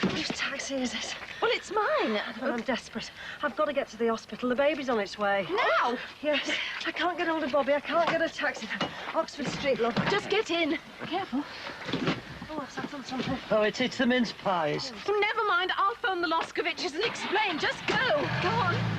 Whose taxi is it? Well, it's mine. Well, I'm desperate. I've got to get to the hospital. The baby's on its way. Now? Yes. I can't get hold of Bobby. I can't get a taxi. Oxford Street, love. Just get in. Careful. Oh, I've sat on something. Oh, it's the mince pies. Never mind. I'll phone the Loscoviches and explain. Just go. Go on.